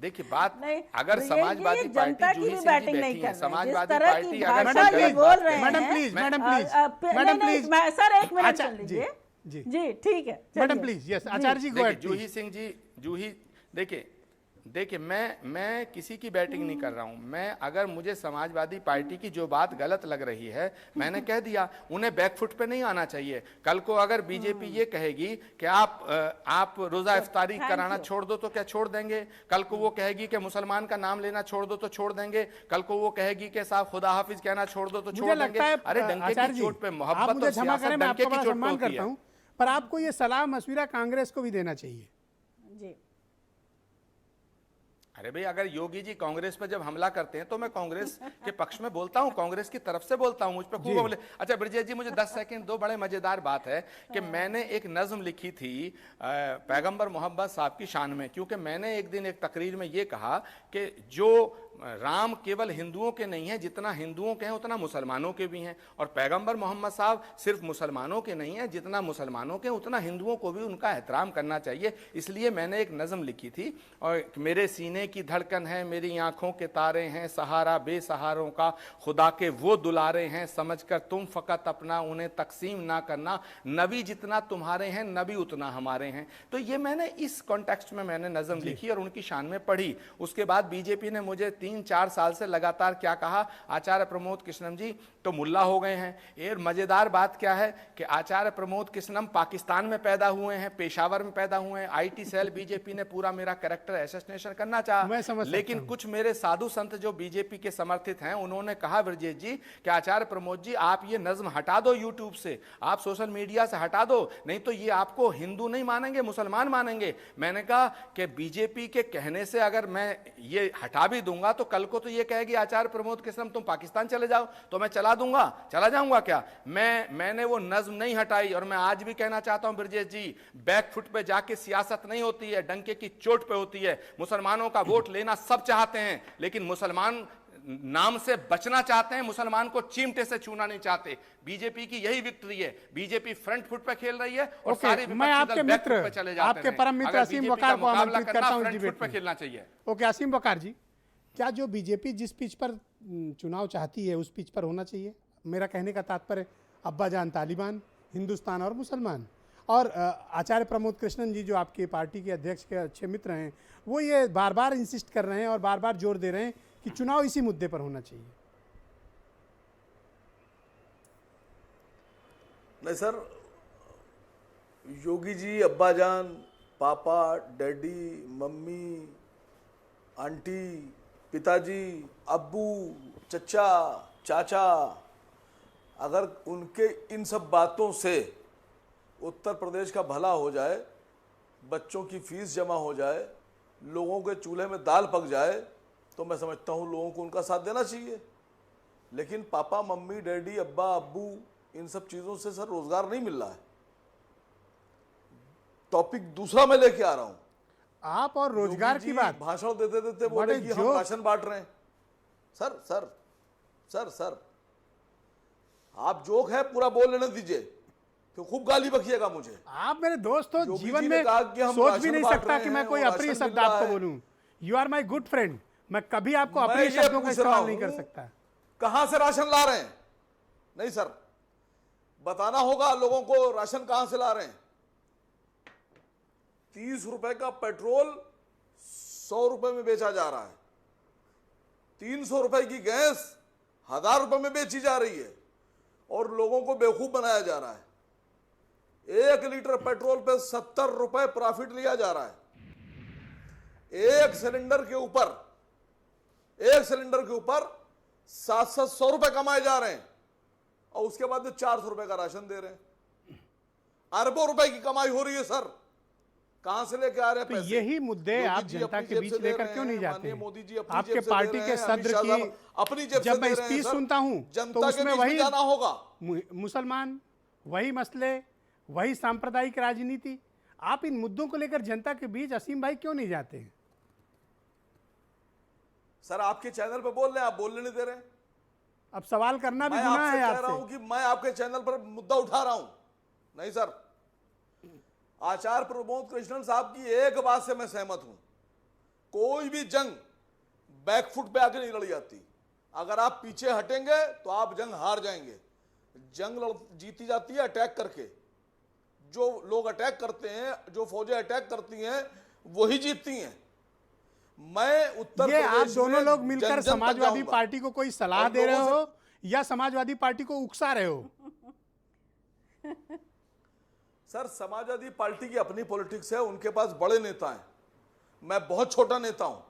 देखिए बात नहीं, अगर ये समाजवादी जनता पार्टी की जूही भी सिंह जी बैटिंग नहीं बैठी है, कर रहे हैं। जिस समाजवादी तरह की पार्टी अगर भाषा कोई में गलत बोल बात रहे है- मैडम हैं, प्लीज, मैडम नहीं, प्लीज, मैडम नहीं, प्लीज, सर एक मिनट अच्छा, सुन लीजिए। जी, जी ठीक है, मैडम चलिए। प्लीज, यस जी। आचार्य जी, गो देखिए ahead Juhi please. Singh ji, जूही देखिए मैं किसी की बैटिंग नहीं कर रहा हूं। मैं अगर मुझे समाजवादी पार्टी की जो बात गलत लग रही है मैंने कह दिया, उन्हें बैकफुट पे नहीं आना चाहिए। कल को अगर बीजेपी ये कहेगी कि आप रोजा इफ्तारी कराना छोड़ दो तो क्या छोड़ देंगे? कल को वो कहेगी कि मुसलमान का नाम लेना छोड़ दो तो छोड़ देंगे। कल को वो कहेगी कि साहब खुदा हाफिज कहना छोड़ दो तो मुझे छोड़ लगता है देंगे। अरे डंके आचार्य की जी, चोट पे आप मोहब्बत मुझे और क्षमा सियासत करें, मैं डंके आपका की बड़ा चोट पे सम्मान होती करता है। हूं, पर आपको ये सलाह मशविरा कांग्रेस को भी देना चाहिए। जी अरे भाई अगर योगी जी कांग्रेस पे जब हमला करते हैं तो मैं कांग्रेस के पक्ष में बोलता हूं, कांग्रेस की तरफ से बोलता हूं, मुझ पे खूब बोले। अच्छा ब्रजेश जी मुझे 10 सेकंड दो, बड़े मजेदार बात है कि मैंने एक नज्म लिखी थी पैगंबर मोहम्मद साहब की शान में, क्योंकि मैंने एक दिन एक तकरीर में ये कहा कि जो राम केवल हिंदुओं के नहीं है, जितना हिंदुओं के हैं उतना मुसलमानों के भी हैं, और पैगंबर मोहम्मद साहब सिर्फ मुसलमानों के नहीं है, जितना मुसलमानों के उतना हिंदुओं को भी उनका एहतराम करना चाहिए। इसलिए मैंने एक नज़म लिखी थी, और मेरे सीने की धड़कन है, मेरी आंखों के तारे हैं, सहारा बेसहारों का खुदा के वो दुलारे हैं, समझकर तुम फ़कत अपना उन्हें तकसीम ना करना, नबी जितना तुम्हारे हैं नबी उतना हमारे हैं। तो ये मैंने इस कॉन्टेक्स्ट में मैंने नज़म लिखी और उनकी शान में पढ़ी। उसके बाद बीजेपी ने मुझे 3-4 साल से लगातार क्या कहा, आचार्य प्रमोद कृष्णम जी तो मुल्ला हो गए हैं। ये मजेदार बात क्या है कि आचार्य प्रमोद कृष्णम पाकिस्तान में पैदा हुए हैं, पेशावर में पैदा हुए हैं। आईटी सेल बीजेपी ने पूरा मेरा कैरेक्टर असैसिनेशन करना चाहा, लेकिन कुछ मेरे साधु संत जो बीजेपी के समर्थित हैं उन्होंने कहा ब्रजेश जी कि आचार्य प्रमोद जी आप ये नज्म हटा दो यूट्यूब से, आप सोशल मीडिया से हटा दो, नहीं तो ये आपको हिंदू नहीं मानेंगे मुसलमान मानेंगे। मैंने कहा कि बीजेपी के कहने से अगर मैं ये हटा भी दूंगा तो कल को तो ये कहेगी आचार्य प्रमोद कृष्णम तुम पाकिस्तान चले जाओ, तो मैं चला जाऊंगा क्या? मैंने वो नज्म नहीं हटाई। और मैं आज भी कहना चाहता हूं ब्रजेश जी, बैकफुट पे जाके सियासत नहीं होती है, डंके की चोट पे होती है। मुसलमानों का वोट लेना सब चाहते हैं, लेकिन मुसलमान नाम से बचना चाहते हैं, मुसलमान को चिमटे से छूना नहीं चाहते। बीजेपी की यही विक्ट्री है, बीजेपी फ्रंट फुट पे खेल रही है और सारे मैं आपके मित्र, पे चले जाते आपके हैं। परम मित्र अगर असीम बीजेपी वकार का को आमंत्रित मुकाबला करता हूं फ्रंट डिबेट फुट पे में। खेलना चाहिए। ओके असीम वकार जी, क्या जो बीजेपी जिस पिच पर चुनाव चाहती है उस पिच पर होना चाहिए? मेरा कहने का तात्पर्य अब्बाजान तालिबान, हिंदुस्तान और मुसलमान। और आचार्य प्रमोद कृष्णन जी जो आपकी पार्टी के अध्यक्ष के अच्छे मित्र हैं, वो ये बार बार इंसिस्ट कर रहे हैं और बार बार जोर दे रहे हैं कि चुनाव इसी मुद्दे पर होना चाहिए। नहीं सर, योगी जी अब्बाजान, पापा, डैडी, मम्मी, आंटी, पिताजी, अब्बू, चचा, चाचा, अगर उनके इन सब बातों से उत्तर प्रदेश का भला हो जाए, बच्चों की फीस जमा हो जाए, लोगों के चूल्हे में दाल पक जाए, तो मैं समझता हूँ लोगों को उनका साथ देना चाहिए। लेकिन पापा, मम्मी, डैडी, अब्बा, अब्बू, इन सब चीज़ों से सर रोजगार नहीं मिल रहा है। टॉपिक दूसरा मैं लेके आ रहा हूँ। आप और रोजगार योगी की जी बात, भाषण देते देते What बोले a कि हम joke. राशन बांट रहे हैं। सर सर सर सर आप जोक है पूरा बोल लेने दीजिए, तो खूब गाली बकिएगा मुझे। आप मेरे दोस्त हो, योगी जीवन जी ने में कहा कि हम सोच भी राशन नहीं बांट सकता रहे कि मैं हैं कोई और अप्रिय राशन शब्द मिल रहा आपको है। बोलूं। You are my good friend, मैं कभी आपको मैं अप्रिय ये शब्दों का पूछ रहा इस्तेमाल नहीं कर हूं, सकता। कहां से राशन ला रहे हैं? नहीं सर, बताना होगा लोगों को राशन कहां से ला रहे हैं। 30 रुपए का पेट्रोल 100 रुपए में बेचा जा रहा है, 300 रुपए की गैस 1000 रुपए में बेची जा रही है और लोगों को बेवकूफ बनाया जा रहा है। 1 लीटर पेट्रोल पे 70 रुपए प्रॉफिट लिया जा रहा है। एक सिलेंडर के ऊपर 700 रुपए कमाए जा रहे हैं और उसके बाद में 400 रुपए का राशन दे रहे हैं। अरबों रुपए की कमाई हो रही है सर, कहां से लेके आ रहे हैं तो पैसे? यही मुद्दे योगी आप जी जनता अपनी के जेब बीच से दे लेकर रहे क्यों नहीं हैं, जाते माननीय हैं? मोदी जी अपनी आपके जेब से पार्टी दे के रहे हैं, अमित सदर शाह की साहब अपनी जेब से जब मैं दे रहे हैं स्पीच सर। सुनता हूं तो जनता के उसमें बीच में वही जाना होगा। मुसलमान, वही मसले, वही सांप्रदायिक राजनीति, आप इन मुद्दों को लेकर जनता के बीच असीम भाई क्यों नहीं जाते हैं? सर आपके चैनल पे बोल रहे हैं, आप बोलने नहीं दे रहे हैं। अब सवाल करना भी मैं गुनाह आपसे है कह रहा हूं आपसे। कि मैं आपके चैनल पर मुद्दा उठा रहा हूं। नहीं सर, आचार्य प्रमोद कृष्णन साहब की एक बात से मैं सहमत हूं, कोई भी जंग बैकफुट पे आके नहीं लड़ी जाती। अगर आप पीछे हटेंगे तो आप जंग हार जाएंगे। जंग जीती जाती है अटैक करके। जो लोग अटैक करते हैं, जो फौजें अटैक करती हैं, वही जीतती हैं। मैं उत्तर ये आप प्रदेश दोनों में लोग मिलकर जन-जन तक समाजवादी जाऊंगा। पार्टी को कोई सलाह और दे रहे लोगों हो या समाजवादी पार्टी को उकसा रहे हो? सर समाजवादी पार्टी की अपनी पॉलिटिक्स है, उनके पास बड़े नेता हैं, मैं बहुत छोटा नेता हूं,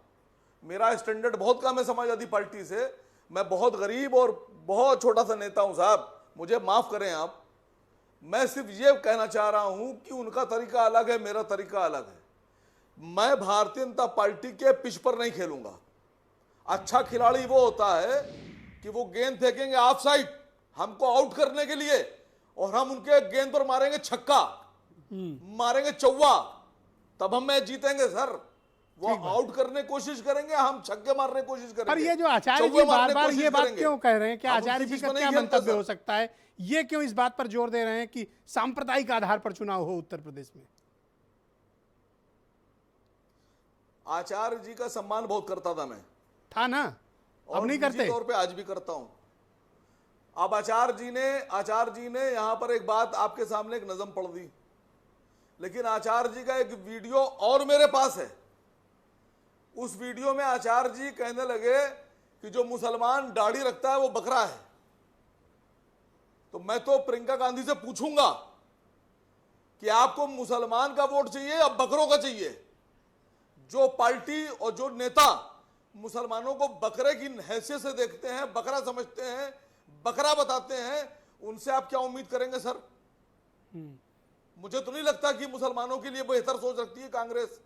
मेरा स्टैंडर्ड बहुत कम है समाजवादी पार्टी से। मैं बहुत गरीब और बहुत छोटा सा नेता हूं साहब, मुझे माफ करें आप। मैं सिर्फ ये कहना चाह रहा हूं कि उनका तरीका अलग है, मेरा तरीका अलग है। मैं भारतीय जनता पार्टी के पिच पर नहीं खेलूंगा। अच्छा खिलाड़ी वो होता है कि वो गेंद फेंकेंगे ऑफ साइड हमको आउट करने के लिए और हम उनके गेंद पर मारेंगे छक्का, मारेंगे चौवा, तब हम मैच जीतेंगे सर। वो आउट करने की कोशिश करेंगे, हम छक्के मारने की कोशिश करेंगे। पर ये जो आचार्य जी चौवे मारने की बार-बार कोशिश ये बात करेंगे। क्यों कह रहे हैं? क्या हम आचार्य उनके जी बीच का में क्या नहीं खेलते मंतव्य सर। हो सकता है? ये क्यों इस बात पर जोर दे रहे हैं कि सांप्रदायिक आधार पर चुनाव हो उत्तर प्रदेश में? आचार्य जी का सम्मान बहुत करता था मैं, था ना, अब और नहीं निजी करते? तौर पे आज भी करता हूं। अब आचार्य जी ने यहां पर एक बात आपके सामने एक नज़म पढ़ दी, लेकिन आचार्य जी का एक वीडियो और मेरे पास है। उस वीडियो में आचार्य जी कहने लगे कि जो मुसलमान दाढ़ी रखता है वो बकरा है। तो मैं तो प्रियंका गांधी से पूछूंगा कि आपको मुसलमान का वोट चाहिए या बकरों का चाहिए? जो पार्टी और जो नेता मुसलमानों को बकरे की हैसियत से देखते हैं, बकरा समझते हैं, बकरा बताते हैं, उनसे आप क्या उम्मीद करेंगे सर? मुझे तो नहीं लगता कि मुसलमानों के लिए बेहतर सोच रखती है कांग्रेस।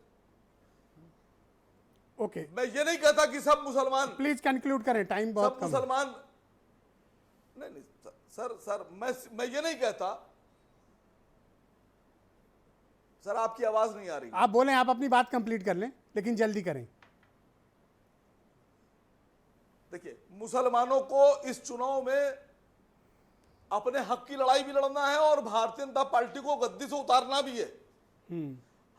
ओके, मैं ये नहीं कहता कि सब मुसलमान, प्लीज कंक्लूड करें, टाइम बहुत सब कम है। मुसलमान नहीं सर मैं ये नहीं कहता सर। आपकी आवाज नहीं आ रही। आप बोलें, आप अपनी बात कंप्लीट कर लें, लेकिन जल्दी करें। देखिए, मुसलमानों को इस चुनाव में अपने हक की लड़ाई भी लड़ना है और भारतीय जनता पार्टी को गद्दी से उतारना भी है।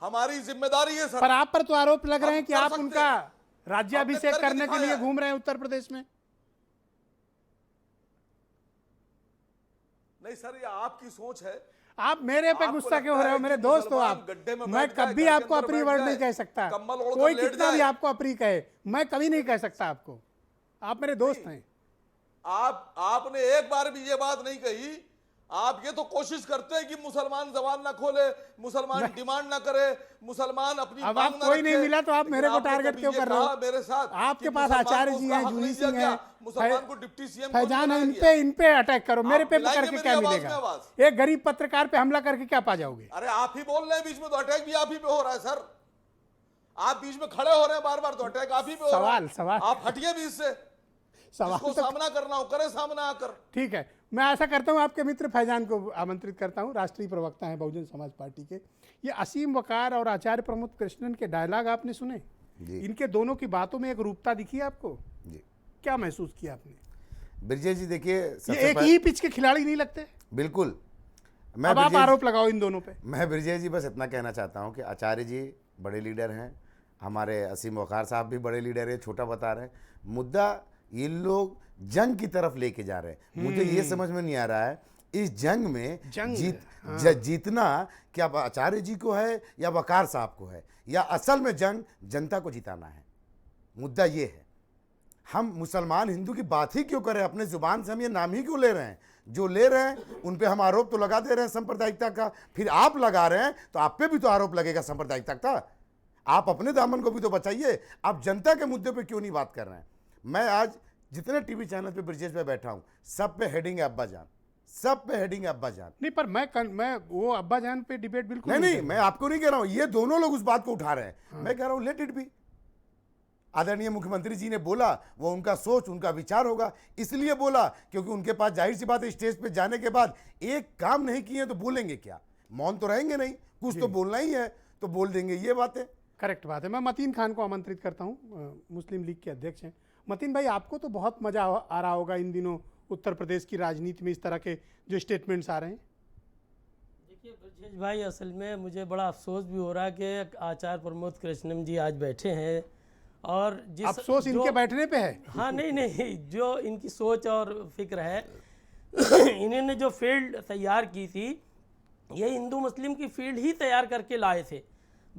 हमारी जिम्मेदारी है सर। पर आप पर तो आरोप लग रहे हैं कि कर आप सकते उनका हैं। राज्याभिषेक आपने करके करने के दिखाया लिए है। घूम रहे हैं उत्तर प्रदेश में। नहीं सर, ये आपकी सोच है। आप मेरे पे आपको गुस्सा क्यों हो लगता रहे हो? है मेरे कि दोस्त हो मुसलमान आप। गड्ढे में मैं बैठ जाए, कभी घर के आपको अंदर अप्रिय बैठ वर्ड नहीं जाए, कह सकता। कम्बल ओढ़कर कोई लेट कितना भी जाए। आपको अप्रिय कहे, मैं कभी नहीं कह सकता आपको। आप मेरे दोस्त हैं। आपने एक बार भी ये बात नहीं कही। आप ये तो कोशिश करते हैं कि मुसलमान जबान ना खोले, मुसलमान डिमांड ना करे, मुसलमान अपनी अब मांग आप ना कोई नहीं रखे। मिला तो आप लेकिन मेरे को आपने टारगेट कभी क्यों ये कर रहे हो? कहा मेरे साथ आपके कि पास मुसलमान आचार्य को जी उसका हैं, हक जूही नहीं सिंह दिया हैं, गया, मुसलमान को डिप्टी सीएम क्यों फैजान है, बनाया गया? इन पे अटैक करो। मेरे पे मिलाएंगे करके मेरी क्या आवाज में मिलेगा? आवाज। एक गरीब पत्रकार पे हमला करके क्या पा जाओगे? अरे आप ही बोल रहे हैं बीच में, तो अटैक भी आप ही पे हो रहा है सर। आप बीच में खड़े हो रहे हैं बार बार, तो अटैक आप ही पे हो रहा है। सवाल आप हटिए बीच से। सवाल जिसको तो सामना करना हो करे सामना आकर। ठीक है, मैं आशा करता हूं आपके मित्र फैजान को आमंत्रित करता हूं, राष्ट्रीय प्रवक्ता हैं बहुजन समाज पार्टी के। ये असीम वकार और आचार्य प्रमोद कृष्णन के डायलॉग आपने सुने, इनके दोनों की बातों में एक रूपता दिखी आपको जी। क्या महसूस किया आपने? ब्रिजेश जी देखिए, ये एक ही पिच के खिलाड़ी नहीं लगते? बिल्कुल। अब आप आरोप लगाओ इन दोनों पे। मैं ब्रिजेश जी बस इतना कहना चाहता हूं कि आचार्य जी बड़े लीडर हैं, हमारे असीम वकार साहब भी बड़े लीडर हैं, छोटा बता रहे हैं। मुद्दा ये लोग जंग की तरफ लेके जा रहे हैं। मुझे ये समझ में नहीं आ रहा है इस जंग में जीतना क्या आचार्य जी को है या वकार साहब को है, या असल में जंग जनता को जिताना है। मुद्दा ये है, हम मुसलमान हिंदू की बात ही क्यों करें? अपने जुबान से हम ये नाम ही क्यों ले रहे हैं? जो ले रहे हैं उन पे हम आरोप तो लगा दे रहे हैं सांप्रदायिकता का, फिर आप लगा रहे हैं तो आप पे भी तो आरोप लगेगा सांप्रदायिकता का। आप अपने दामन को भी तो बचाइए। आप जनता के मुद्दे पे क्यों नहीं बात कर रहे हैं? मैं आज जितने टीवी चैनल पे ब्रिजेश पे बैठा हूं, सब पे हेडिंग है अब्बा जान, सब पे हेडिंग है अब्बा जान। नहीं, पर मैं वो अब्बा जान पे डिबेट बिल्कुल नहीं, मैं आपको नहीं कह रहा हूं, ये दोनों लोग उस बात को उठा रहे हैं। मैं कह रहा हूं लेट इट बी। आदरणीय मुख्यमंत्री जी ने बोला, वो उनका सोच, उनका विचार होगा, इसलिए बोला क्योंकि उनके पास जाहिर सी बात है स्टेज पे जाने के बाद एक काम नहीं किए तो बोलेंगे क्या? मौन तो रहेंगे नहीं, कुछ तो बोलना ही है, तो बोल देंगे ये बातें। करेक्ट बात है। मैं मतीन खान को आमंत्रित करता हूँ, मुस्लिम लीग के अध्यक्ष हैं। मतीन भाई, आपको तो बहुत मजा आ रहा होगा इन दिनों उत्तर प्रदेश की राजनीति में इस तरह के जो स्टेटमेंट्स आ रहे हैं। देखिए ब्रजेश भाई, असल में मुझे बड़ा अफसोस भी हो रहा है कि आचार्य प्रमोद कृष्णन जी आज बैठे हैं, और जिस अफसोस इनके बैठने पे है। हाँ, नहीं, जो इनकी सोच और फिक्र है इन्होंने जो फील्ड तैयार की थी, ये हिंदू मुस्लिम की फील्ड ही तैयार करके लाए थे।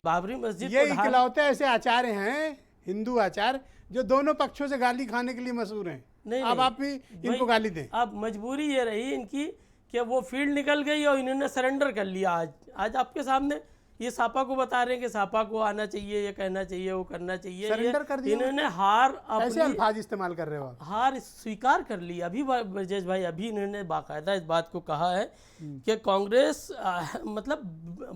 बाबरी मस्जिद ये इकलौते ऐसे आचार्य हैं, हिंदू आचार्य, जो दोनों पक्षों से गाली खाने के लिए मशहूर हैं। नहीं, अब आप भी इनको गाली दें। अब मजबूरी ये रही इनकी कि वो फील्ड निकल गई और इन्होंने सरेंडर कर लिया। आज आपके सामने ये सापा को बता रहे हैं कि सापा को आना चाहिए, ये कहना चाहिए, वो करना चाहिए। सरेंडर कर दिया इन्होंने हार ऐसे अल्फाज इस्तेमाल कर रहे हो आप। हार स्वीकार कर ली। अभी ब्रजेश भाई, अभी इन्होंने बाकायदा इस बात को कहा है कि कांग्रेस मतलब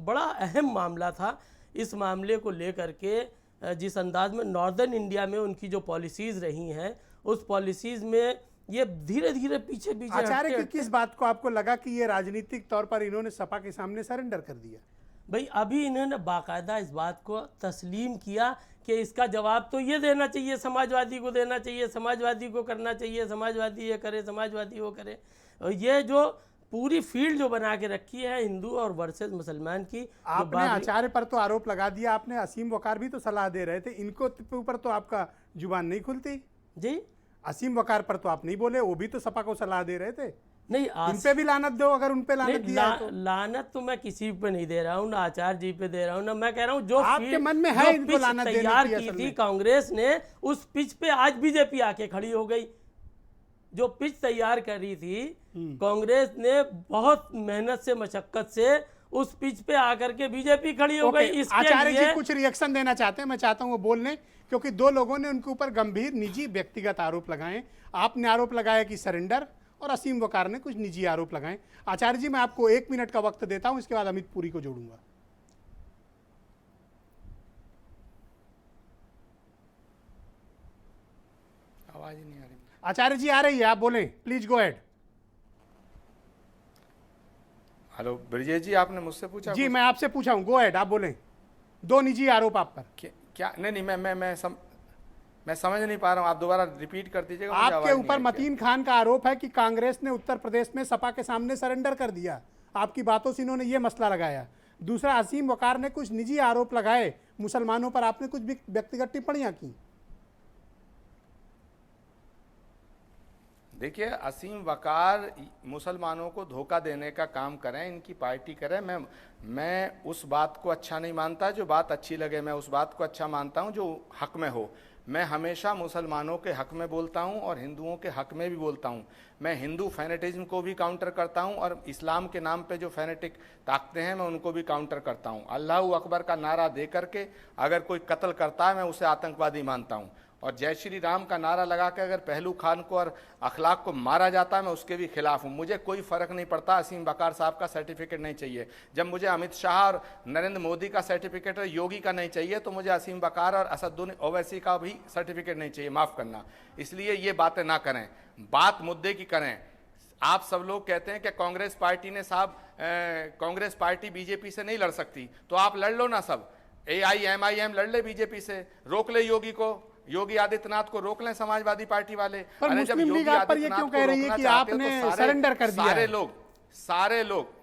बड़ा अहम मामला था। इस मामले को लेकर के जिस अंदाज में नॉर्दर्न इंडिया में उनकी जो पॉलिसीज़ रही हैं, उस पॉलिसीज़ में ये धीरे धीरे पीछे आचार्य की किस बात को आपको लगा कि ये राजनीतिक तौर पर इन्होंने सपा के सामने सरेंडर कर दिया? भाई, अभी इन्होंने बाकायदा इस बात को तस्लीम किया कि इसका जवाब तो ये देना चाहिए, समाजवादी को देना चाहिए, समाजवादी को करना चाहिए, समाजवादी ये करे, समाजवादी वो करे। और ये जो पूरी फील्ड जो बना के रखी है हिंदू और वर्सेस मुसलमान की। आपने आचार्य पर तो आरोप लगा दिया, आपने असीम वकार भी तो सलाह दे रहे थे, इनको ऊपर तो आपका जुबान नहीं खुलती जी। असीम वकार पर तो आप नहीं बोले, वो भी तो सपा को सलाह दे रहे थे। नहीं, इन पे भी लानत दो, अगर उन पे लानत दिया तो। लानत तो मैं किसी पे नहीं दे रहा हूँ, ना आचार्य जी पे दे रहा हूँ, ना मैं कह रहा हूँ जो आपके मन में है इनको लानत देने की तैयार की थी कांग्रेस ने, उस पिच पे आज बीजेपी आके खड़ी हो गई। जो पिच तैयार करी थी कांग्रेस ने, बहुत मेहनत से, मशक्कत से उस पिच पे आकर के बीजेपी खड़ी हो गई। आचार्य जी कुछ रिएक्शन देना चाहते हैं, मैं चाहता हूं वो बोलने, क्योंकि दो लोगों ने उनके ऊपर गंभीर निजी व्यक्तिगत आरोप लगाए। आपने आरोप लगाया कि सरेंडर, और असीम वकार ने कुछ निजी आरोप लगाए। आचार्य जी, मैं आपको 1 मिनट का वक्त देता हूं, इसके बाद अमित पुरी को जोड़ूंगा। आवाज ही नहीं आ रही। आचार्य जी आ रही है, आप बोलें, please go ahead. Hello Brijesh ji, आपने मुझसे पूछा? जी, मैं आपसे पूछा हूं, गो अहेड, आप बोलें। 2 निजी आरोप आप पर। क्या? नहीं, मैं समझ नहीं पा रहा हूँ, आप दोबारा रिपीट कर दीजिएगा। आपके ऊपर मतीन खान का आरोप है कि कांग्रेस ने उत्तर प्रदेश में सपा के सामने सरेंडर कर दिया। आपकी बातों से इन्होंने ये मसला लगाया। दूसरा, असीम वकार ने कुछ निजी आरोप लगाए मुसलमानों पर, आपने कुछ व्यक्तिगत टिप्पणियां की। देखिए, असीम वकार मुसलमानों को धोखा देने का काम करें, इनकी पार्टी करे। मैं उस बात को अच्छा नहीं मानता। जो बात अच्छी लगे मैं उस बात को अच्छा मानता हूं जो हक में हो। मैं हमेशा मुसलमानों के हक में बोलता हूं और हिंदुओं के हक में भी बोलता हूं। मैं हिंदू फैनेटिज्म को भी काउंटर करता हूं और इस्लाम के नाम पे जो फैनेटिक ताकते हैं मैं उनको भी काउंटर करता हूं। अल्लाह अकबर का नारा दे करके अगर कोई कत्ल करता है मैं उसे आतंकवादी मानता हूं, और जय श्री राम का नारा लगा के अगर पहलू खान को और अखलाक को मारा जाता है मैं उसके भी खिलाफ हूं। मुझे कोई फर्क नहीं पड़ता। असीम वकार साहब का सर्टिफिकेट नहीं चाहिए। जब मुझे अमित शाह और नरेंद्र मोदी का सर्टिफिकेट और योगी का नहीं चाहिए तो मुझे असीम वकार और असदुद्दीन ओवैसी का भी सर्टिफिकेट नहीं चाहिए। माफ करना। इसलिए ये बातें ना करें, बात मुद्दे की करें। आप सब लोग कहते हैं कि कांग्रेस पार्टी ने साहब कांग्रेस पार्टी बीजेपी से नहीं लड़ सकती, तो आप लड़ लो ना सब, AIMIM लड़ ले बीजेपी से, रोक ले योगी को, योगी आदित्यनाथ को रोक लें समाजवादी पार्टी वाले। पर मुस्लिम लीग आप पर ये क्यों कह रही है कि आपने सरेंडर कर दिया? सारे लोग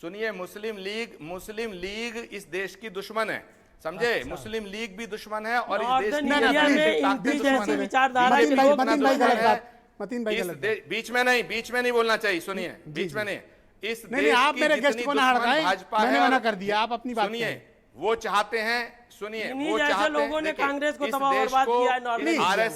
सुनिए, मुस्लिम लीग इस देश की दुश्मन है, समझे? अच्छा। मुस्लिम लीग भी दुश्मन है और इस देश नॉर्दर्न की इंडिया में इनकी जैसी विचारधारा के लोग मतीन भाई गलत बात। बीच में नहीं बोलना चाहिए, सुनिए, बीच में नहीं। इस नहीं, देश आप की मेरे जितनी गेस्ट को ना दुश्मन हड़काएं, भाजपा मैंने है, मना कर दिया, आप अपनी बात सुनिए, करें। वो चाहते हैं, सुनिए, इन्हीं वो जैसे चाहते लोगों हैं, ने देखिए, कांग्रेस को इस तबाह देश बर्बाद को किया है, नॉर्दर्न इंडिया में।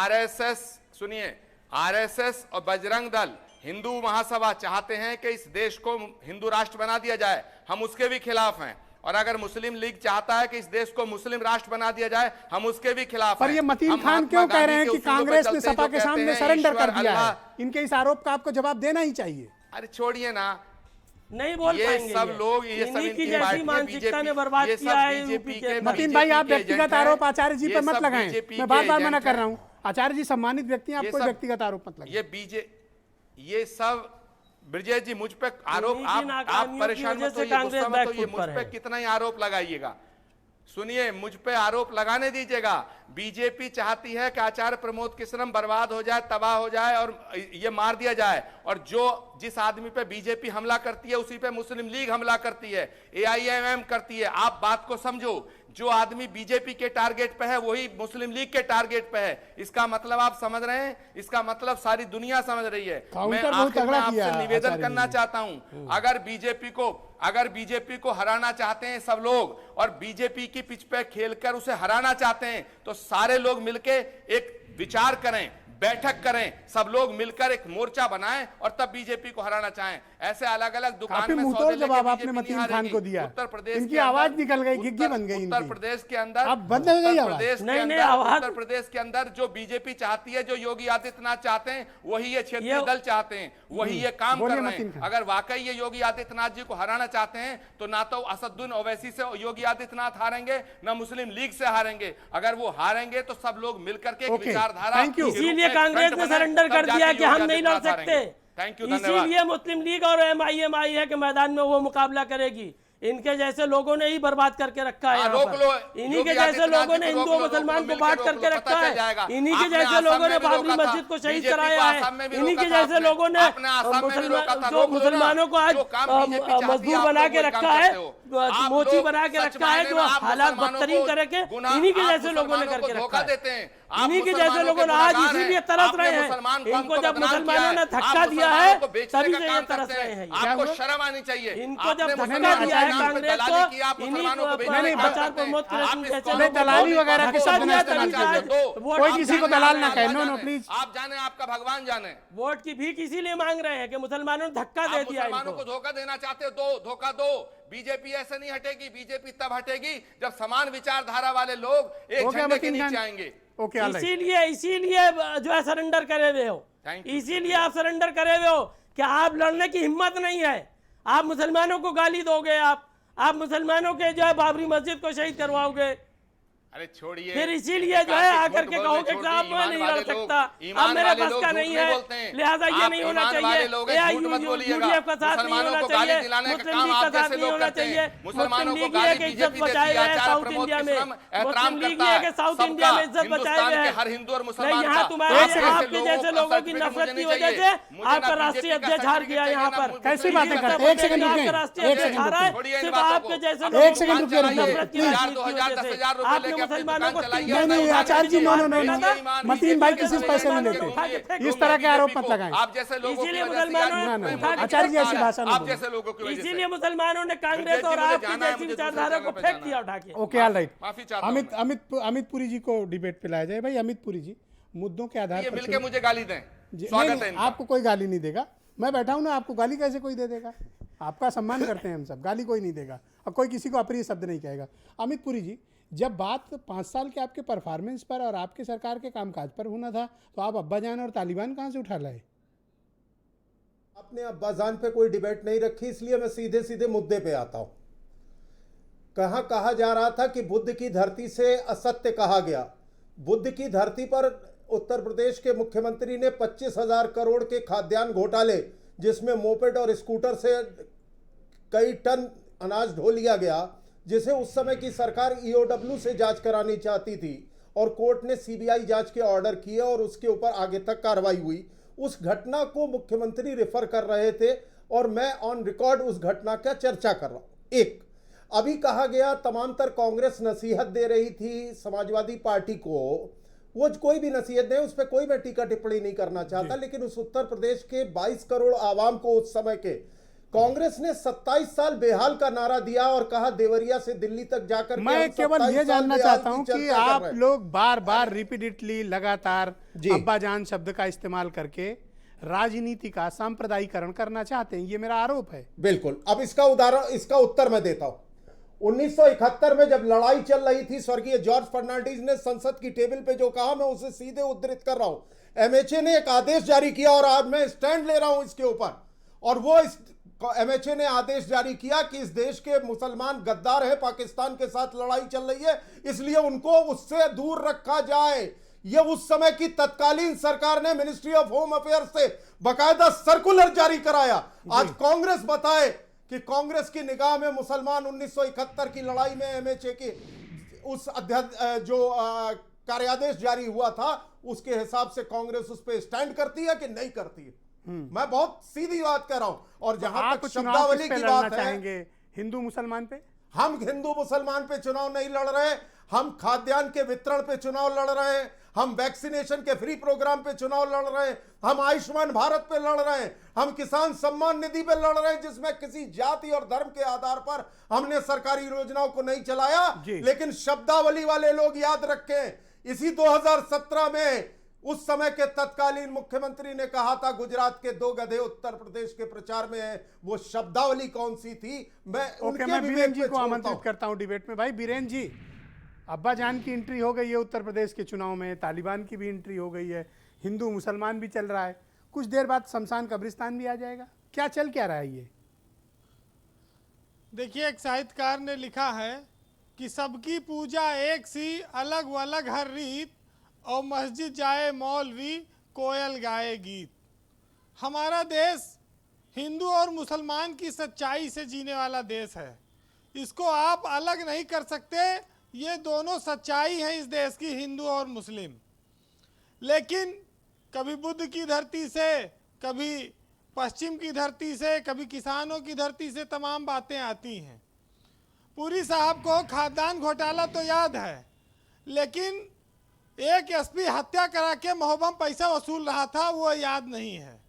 RSS सुनिए, RSS और बजरंग दल, हिंदू महासभा चाहते हैं कि इस देश को हिंदू राष्ट्र बना दिया जाए, हम उसके भी खिलाफ हैं। और अगर मुस्लिम लीग चाहता है कि इस देश को मुस्लिम राष्ट्र बना दिया जाए, हम उसके भी खिलाफ पर हैं। ये मतीन हम खान महात्मा क्यों कह गांधी रहे हैं के कि उसूलों पे कांग्रेस ने चलते सपा जो के कहते सामने हैं, सरेंडर कर ईश्वर, दिया है? अल्लाह। इनके इस आरोप का आपको जवाब देना ही चाहिए। अरे छोड़िए ना, नहीं बोल ये पाएंगे सब लोग, ये सब इन्हीं की इनकी जैसी पार्टी है, मानसिकता ने बीजेपी, बर्बाद ये सब किया है बीजेपी यूपी के के मतीन भाई, आप बीजेपी के व्यक्तिगत एजेंट हैं। आरोप आचार्य जी ये पर मत सब लगाएं। बीजेपी मैं के बार बार मना एजेंट कर हैं। रहा हूं, आचार्य जी सम्मानित व्यक्ति हैं, आप ये कोई सब- व्यक्तिगत आरोप मत लगाएं। ये सब ब्रजेश जी मुझ पे आरोप, इन्हीं की आप नाकामियों की परेशान वजह मत से होइए, कांग्रेस गुस्सा मत होइए, बैकफुट मुझ पर पे है। कितना ही आरोप लगाइएगा। सुनिए, मुझ पे आरोप लगाने दीजिएगा। बीजेपी चाहती है कि आचार्य प्रमोद कृष्णम बर्बाद हो जाए, तबाह हो जाए और ये मार दिया जाए, और जिस आदमी पे बीजेपी हमला करती है उसी पे मुस्लिम लीग हमला करती है, AIMM करती है। आप बात को समझो, जो आदमी बीजेपी के टारगेट पे है वही मुस्लिम लीग के टारगेट पे है। इसका मतलब आप समझ रहे हैं, इसका मतलब सारी दुनिया समझ रही है। मैं काउंटर बहुत आखिर में तगड़ा किया आपसे निवेदन आचार्य करना जी ने। चाहता हूं, अगर बीजेपी को हराना चाहते हैं सब लोग, और बीजेपी की पिच पे खेलकर उसे हराना चाहते हैं, तो सारे लोग मिलके एक विचार करें, बैठक करें, सब लोग मिलकर एक मोर्चा बनाएं और तब बीजेपी को हराना चाहें। ऐसे अलग अलग दुकान काफी में मुंहतोड़ सौदे लेके जवाब आपने बीजेपी मतीन नहीं खान हारेगी। को दिया। उत्तर प्रदेश इनकी के अंदर- आवाज निकल गई, गिग्गी बन गई उत्तर इनकी। प्रदेश के अंदर, अब बंद हो गई आवाज। उत्तर प्रदेश के अंदर जो बीजेपी चाहती है, जो योगी आदित्यनाथ चाहते हैं, वही ये क्षेत्रीय दल चाहते हैं, वही ये काम कर बोलिए रहे मतीन हैं। खान। अगर वाकई ये योगी आदित्यनाथ जी को हराना चाहते हैं, तो ना तो असदुद्दीन ओवैसी से योगी आदित्यनाथ हारेंगे, ना मुस्लिम लीग से हारेंगे। अगर वो हारेंगे तो सब लोग मिलकर के एक ओके, विचारधारा, थैंक यू। इसीलिए कांग्रेस ने सरेंडर कर दिया कि हम नहीं लड़ सकते। थैंक यू, धन्यवाद। इसीलिए मुस्लिम लीग और MIMI है कि मैदान में वो मुकाबला करेगी। इनके जैसे लोगों ने ही बर्बाद करके रखा है यहाँ रोक पर। लो, इन्हीं योगी के जैसे आदित्यनाथ लोगों जी ने को रोक हिंदू लो, मुसलमान को मिलकर बांट रोक करके लो, रखा पता चल है। जाएगा। इन्हीं के आपने जैसे आसाम लोगों में ने भी बाबरी रोका था, मस्जिद को शहीद बीजेपी को कराया है। आसाम में भी इन्हीं के रोका था जैसे आपने। लोगों ने आपने आसाम में भी रोका था, जो रोक लो ना। मुसलमानों को आज जो काम बीजेपी चाहती है, मजदूर आप बना लोग के वही रखा काम है, करते हो। आप मोची लोग बना के सच रखा है, मायने जो में आप हालात मुसलमानों बदतरीन को करके गुनाह- इन्हीं के आप जैसे लोगों ने मुसलमानों को करके धोखा रखा देते है। हैं। आप इन्हीं के जैसे मुसलमानों लोगों के ने आज गुनहगार इसीलिए हैं। तरस आपने रहे हैं। मुसलमान कौम इनको को जब बदनाम किया मुसलमानों ने है। धक्का आप दिया मुसलमानों है, को बेचने तभी का से ये काम तरस करते रहे हैं। हैं। आपको शर्म आनी चाहिए। इनको आपने जब धक्का मुसलमानों दिया के है नाम पे कांग्रेस दलाली को, की, आप इन्हीं मुसलमानों को को बेचने का काम आचार्य करते हैं। प्रमोद कृष्ण आप इस जैसे कौम नहीं, को दलाली धोखा वगैरह के दिया, शब्द नहीं आप इस्तेमाल जाने, कीजिए। दो। कोई आप किसी को जाने, दलाल ना आप कहे। जाने, नो, नो, प्लीज। आप जाने, आपका भगवान जाने। वोट की भीख इसीलिए मांग रहे हैं कि मुसलमानों ने धक्का दे आप दिया मुसलमानों इनको। को धोखा देना चाहते हो, दो धोखा दो। बीजेपी ऐसे नहीं हटेगी। बीजेपी तब हटेगी जब समान विचारधारा वाले लोग एक ओके, झंडे के मतीन खान। नीचे आएंगे। Okay, all right. इसीलिए जो है सरेंडर करे हुए हो, Thank you. इसीलिए आप सरेंडर करे हुए हो कि आप लड़ने की हिम्मत नहीं है। आप मुसलमानों को गाली दोगे, आप मुसलमानों के जो है बाबरी मस्जिद को शहीद करवाओगे, अरे छोड़िए, फिर इसीलिए जो है आकर के कहोगे कि साहब मैं नहीं लड़ सकता, अब मेरे पास का नहीं है, लिहाजा ये नहीं होना चाहिए, UDF का साथ नहीं होना चाहिए, मुस्लिम लीग का साथ नहीं होना चाहिए। मुस्लिम लीग ये है कि इज्जत बचाए हुए है साउथ इंडिया में, मुस्लिम लीग ये है कि साउथ इंडिया में इज्जत बचाए हुए है। हर हिंदू और मुसलमान यहाँ का तुम्हारे आपके लोगों जैसे को लोगों की सर्टिफिकेट नफरत मुझे की नहीं वजह चाहिए। से मुझे आपका ना राष्ट्रीय बीजेपी का अध्यक्ष हार गया सर्टिफिकेट यहाँ चाहिए, पर। ना कैसी बातें करते हैं? एक सेकंड रुकिए, राष्ट्रीय एक अध्यक्ष सेकंड हारा है, छोड़िए इन सिर्फ बातों आपके को। जैसे एक लोगों सेकंड की रुकिए, रुकिए। नफरत की 1000 वजह से 10,000 रुपए आपने लेके अपनी मुसलमानों को दुकान चलाई नहीं, नहीं, Acharya ji, no, no, no, no. Mateen भाई किसी से पैसे नहीं लेते। इस तरह के आरोप मत लगाएं। आप जैसे लोगों की इसीलिए वजह से मुसलमानों यार ने मुझ पे उठा के आचार्य जी ऐसी भाषा नहीं आप बोलें। जैसे लोगों की वजह से इसीलिए मुसलमानों ने कांग्रेस और मुझे आपकी जाना है, जैसी मुझे विचारधारा को दूसरी फेंक जगह पे दिया उठा के। Okay, all right. माफी चाहता हूं अमित पुरी जी को डिबेट पे लाया जाए। भाई अमित पुरी जी, मुद्दों के आधार ये पर मिलके मुझे गाली दें, नहीं, स्वागत है नहीं, इनका। आपको कोई गाली नहीं देगा। मैं बैठा हूं ना, आपको गाली कैसे कोई दे देगा? आपका सम्मान करते हैं हम सब, गाली कोई नहीं देगा और कोई किसी को अप्रिय शब्द नहीं कहेगा। अमित पुरी जी, जब बात 5 साल के आपके परफॉर्मेंस पर और आपके सरकार के कामकाज पर होना था, तो आप अब्बाजान और तालिबान कहाँ से उठा लाए? आपने अब्बाजान पे कोई डिबेट नहीं रखी, इसलिए मैं सीधे सीधे मुद्दे पे आता हूं। कहा जा रहा था कि बुद्ध की धरती से असत्य कहा गया। बुद्ध की धरती पर उत्तर प्रदेश के मुख्यमंत्री ने 25,000 करोड़ के खाद्यान्न घोटाले, जिसमें मोपेड और स्कूटर से कई टन अनाज ढो लिया गया, जिसे उस समय की सरकार ईओडब्ल्यू से जांच करानी चाहती थी और कोर्ट ने सीबीआई जांच के ऑर्डर किए और उसके ऊपर आगे तक कार्रवाई हुई। उस घटना को मुख्यमंत्री रेफर कर रहे थे और मैं ऑन रिकॉर्ड उस घटना का चर्चा कर रहा हूं। एक, अभी कहा गया तमाम तर कांग्रेस नसीहत दे रही थी समाजवादी पार्टी को, वो कोई भी नसीहत दे, उस पर कोई मैं टीका टिप्पणी नहीं करना चाहता, लेकिन उस उत्तर प्रदेश के 22 करोड़ आवाम को उस समय के कांग्रेस ने 27 साल बेहाल का नारा दिया और कहा देवरिया से दिल्ली तक जाकर मैं केवल ये जानना चाहता हूं कि आप लोग बार बार रिपीटेडली लगातार अब्बाजान शब्द का इस्तेमाल करके राजनीति का सांप्रदायिकरण करना चाहते हैं, ये मेरा आरोप है। बिल्कुल। अब इसका उदाहरण, इसका उत्तर मैं देता हूं। 1971 में जब लड़ाई चल रही थी, स्वर्गीय जॉर्ज फर्नांडिस ने संसद की टेबल पे जो कहा, मैं उसे सीधे उद्धृत कर रहा हूं। एमएचए ने एक आदेश जारी किया और आज मैं स्टैंड ले रहा हूं इसके ऊपर, और वो एमएचए ने आदेश जारी किया कि इस देश के मुसलमान गद्दार हैं, पाकिस्तान के साथ लड़ाई चल रही है, इसलिए उनको उससे दूर रखा जाए। यह उस समय की तत्कालीन सरकार ने मिनिस्ट्री ऑफ होम अफेयर्स से बकायदा सर्कुलर जारी कराया। आज कांग्रेस बताए कि कांग्रेस की निगाह में मुसलमान 1971 की लड़ाई में एमएचए की उस जो कार्यादेश जारी हुआ था, उसके हिसाब से कांग्रेस उस पर स्टैंड करती है कि नहीं करती है। मैं बहुत सीधी बात कर रहा हूं। और जहां तक शब्दावली की बात है, हिंदू मुसलमान पे, हम हिंदू मुसलमान पे चुनाव नहीं लड़ रहे, हम खाद्यान्न के वितरण पे चुनाव लड़ रहे हैं, हम वैक्सीनेशन के फ्री प्रोग्राम पे चुनाव लड़ रहे हैं, हम आयुष्मान भारत पे लड़ रहे हैं, हम किसान सम्मान निधि पे लड़ रहे हैं, जिसमें किसी जाति और धर्म के आधार पर हमने सरकारी योजनाओं को नहीं चलाया। लेकिन शब्दावली वाले लोग याद रखें, इसी 2017 में उस समय के तत्कालीन मुख्यमंत्री ने कहा था गुजरात के 2 गधे उत्तर प्रदेश के प्रचार में है, वो शब्दावली कौन सी थी? मैं बीरेन जी को आमंत्रित करता हूं डिबेट में। भाई बीरेन जी, अब्बाजान की एंट्री हो गई है उत्तर प्रदेश के चुनाव में, तालिबान की भी एंट्री हो गई है, हिंदू मुसलमान भी चल रहा है, कुछ देर बाद शमशान कब्रिस्तान भी आ जाएगा, क्या चल क्या रहा है ये? देखिए, एक साहित्यकार ने लिखा है कि सबकी पूजा एक सी, अलग अलग हर रीत, और मस्जिद जाए मौलवी, कोयल गाए गीत। हमारा देश हिंदू और मुसलमान की सच्चाई से जीने वाला देश है, इसको आप अलग नहीं कर सकते। ये दोनों सच्चाई है इस देश की, हिंदू और मुस्लिम। लेकिन कभी बुद्ध की धरती से, कभी पश्चिम की धरती से, कभी किसानों की धरती से तमाम बातें आती हैं। पुरी साहब को खाद्यान्न घोटाला तो याद है, लेकिन एक एसपी हत्या करा के महोबम पैसा वसूल रहा था, वो याद नहीं है।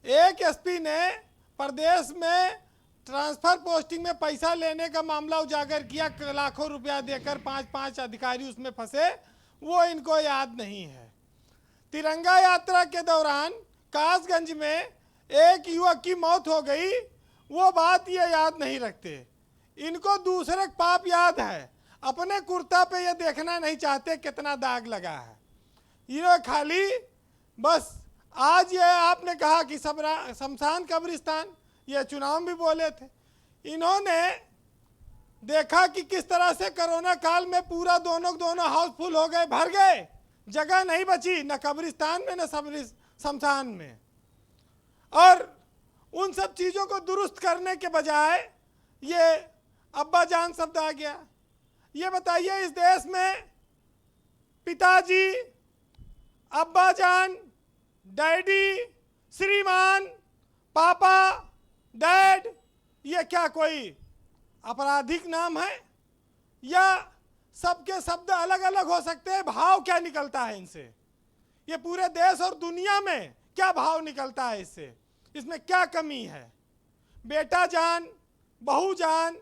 एक एसपी ने प्रदेश में ट्रांसफर पोस्टिंग में पैसा लेने का मामला उजागर किया, लाखों रुपया देकर 5 अधिकारी उसमें फंसे, वो इनको याद नहीं है। तिरंगा यात्रा के दौरान कासगंज में एक युवक की मौत हो गई, वो बात ये याद नहीं रखते। इनको दूसरे पाप याद है, अपने कुर्ता पे ये देखना नहीं चाहते कितना दाग लगा है। ये खाली बस आज ये आपने कहा कि शमशान कब्रिस्तान, ये चुनाव में भी बोले थे, इन्होंने देखा कि किस तरह से कोरोना काल में पूरा दोनों हाउसफुल हो गए, भर गए, जगह नहीं बची न कब्रिस्तान में न शमशान में। और उन सब चीज़ों को दुरुस्त करने के बजाय ये अब्बाजान शब्द आ गया। ये बताइए, इस देश में पिताजी, अब्बाजान, डैडी, श्रीमान, पापा, डैड, ये क्या कोई आपराधिक नाम है? या सबके शब्द अलग अलग हो सकते हैं, भाव क्या निकलता है इनसे? ये पूरे देश और दुनिया में क्या भाव निकलता है इससे? इसमें क्या कमी है? बेटा जान, बहू जान,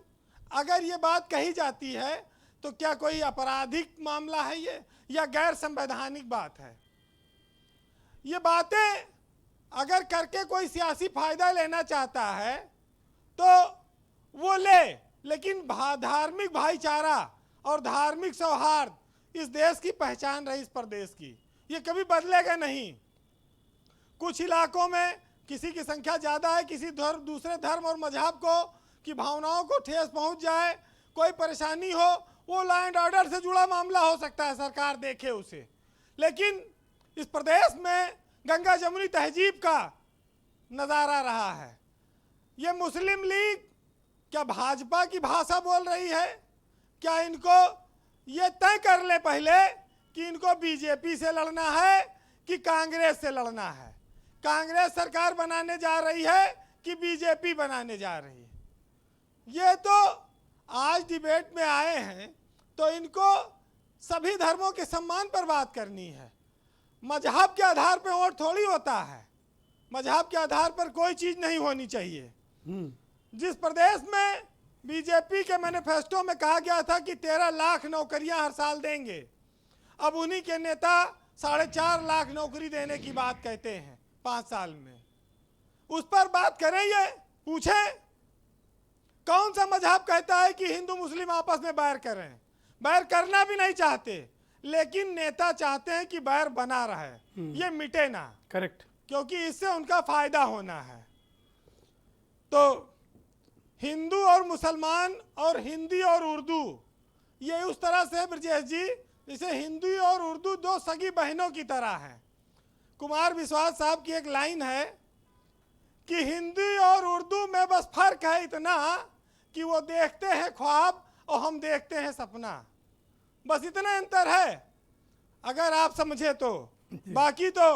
अगर ये बात कही जाती है तो क्या कोई आपराधिक मामला है ये, या गैर संवैधानिक बात है? ये बातें अगर करके कोई सियासी फायदा लेना चाहता है तो वो ले, लेकिन धार्मिक भाईचारा और धार्मिक सौहार्द इस देश की पहचान रही, इस प्रदेश की, ये कभी बदलेगा नहीं। कुछ इलाकों में किसी की संख्या ज़्यादा है, किसी दूसरे धर्म और मजहब को की भावनाओं को ठेस पहुंच जाए, कोई परेशानी हो, वो लॉ एंड ऑर्डर से जुड़ा मामला हो सकता है, सरकार देखे उसे। लेकिन इस प्रदेश में गंगा जमुनी तहजीब का नज़ारा रहा है। ये मुस्लिम लीग क्या भाजपा की भाषा बोल रही है? क्या इनको ये तय कर ले पहले कि इनको बीजेपी से लड़ना है कि कांग्रेस से लड़ना है? कांग्रेस सरकार बनाने जा रही है कि बीजेपी बनाने जा रही है? ये तो आज डिबेट में आए हैं तो इनको सभी धर्मों के सम्मान पर बात करनी है। मजहब के आधार पर वोट थोड़ी होता है। मजहब के आधार पर कोई चीज़ नहीं होनी चाहिए। जिस प्रदेश में बीजेपी के मैनिफेस्टो में कहा गया था कि 13 लाख नौकरियां हर साल देंगे, अब उन्हीं के नेता 4.5 लाख नौकरी देने की बात कहते हैं 5 साल में। उस पर बात करें, ये पूछें कौन सा मजहब कहता है कि हिंदू मुस्लिम आपस में बैर करें? बैर करना भी नहीं चाहते, लेकिन नेता चाहते हैं कि बैर बना रहे, ये मिटे ना। करेक्ट। क्योंकि इससे उनका फायदा होना है। तो हिंदू और मुसलमान और हिंदी और उर्दू, ये उस तरह से ब्रजेश जी जैसे हिंदी और उर्दू दो सगी बहनों की तरह हैं। कुमार विश्वास साहब की एक लाइन है कि हिंदी और उर्दू में बस फर्क है इतना कि वो देखते हैं ख्वाब और हम देखते हैं सपना, बस इतना अंतर है अगर आप समझे तो। बाकी तो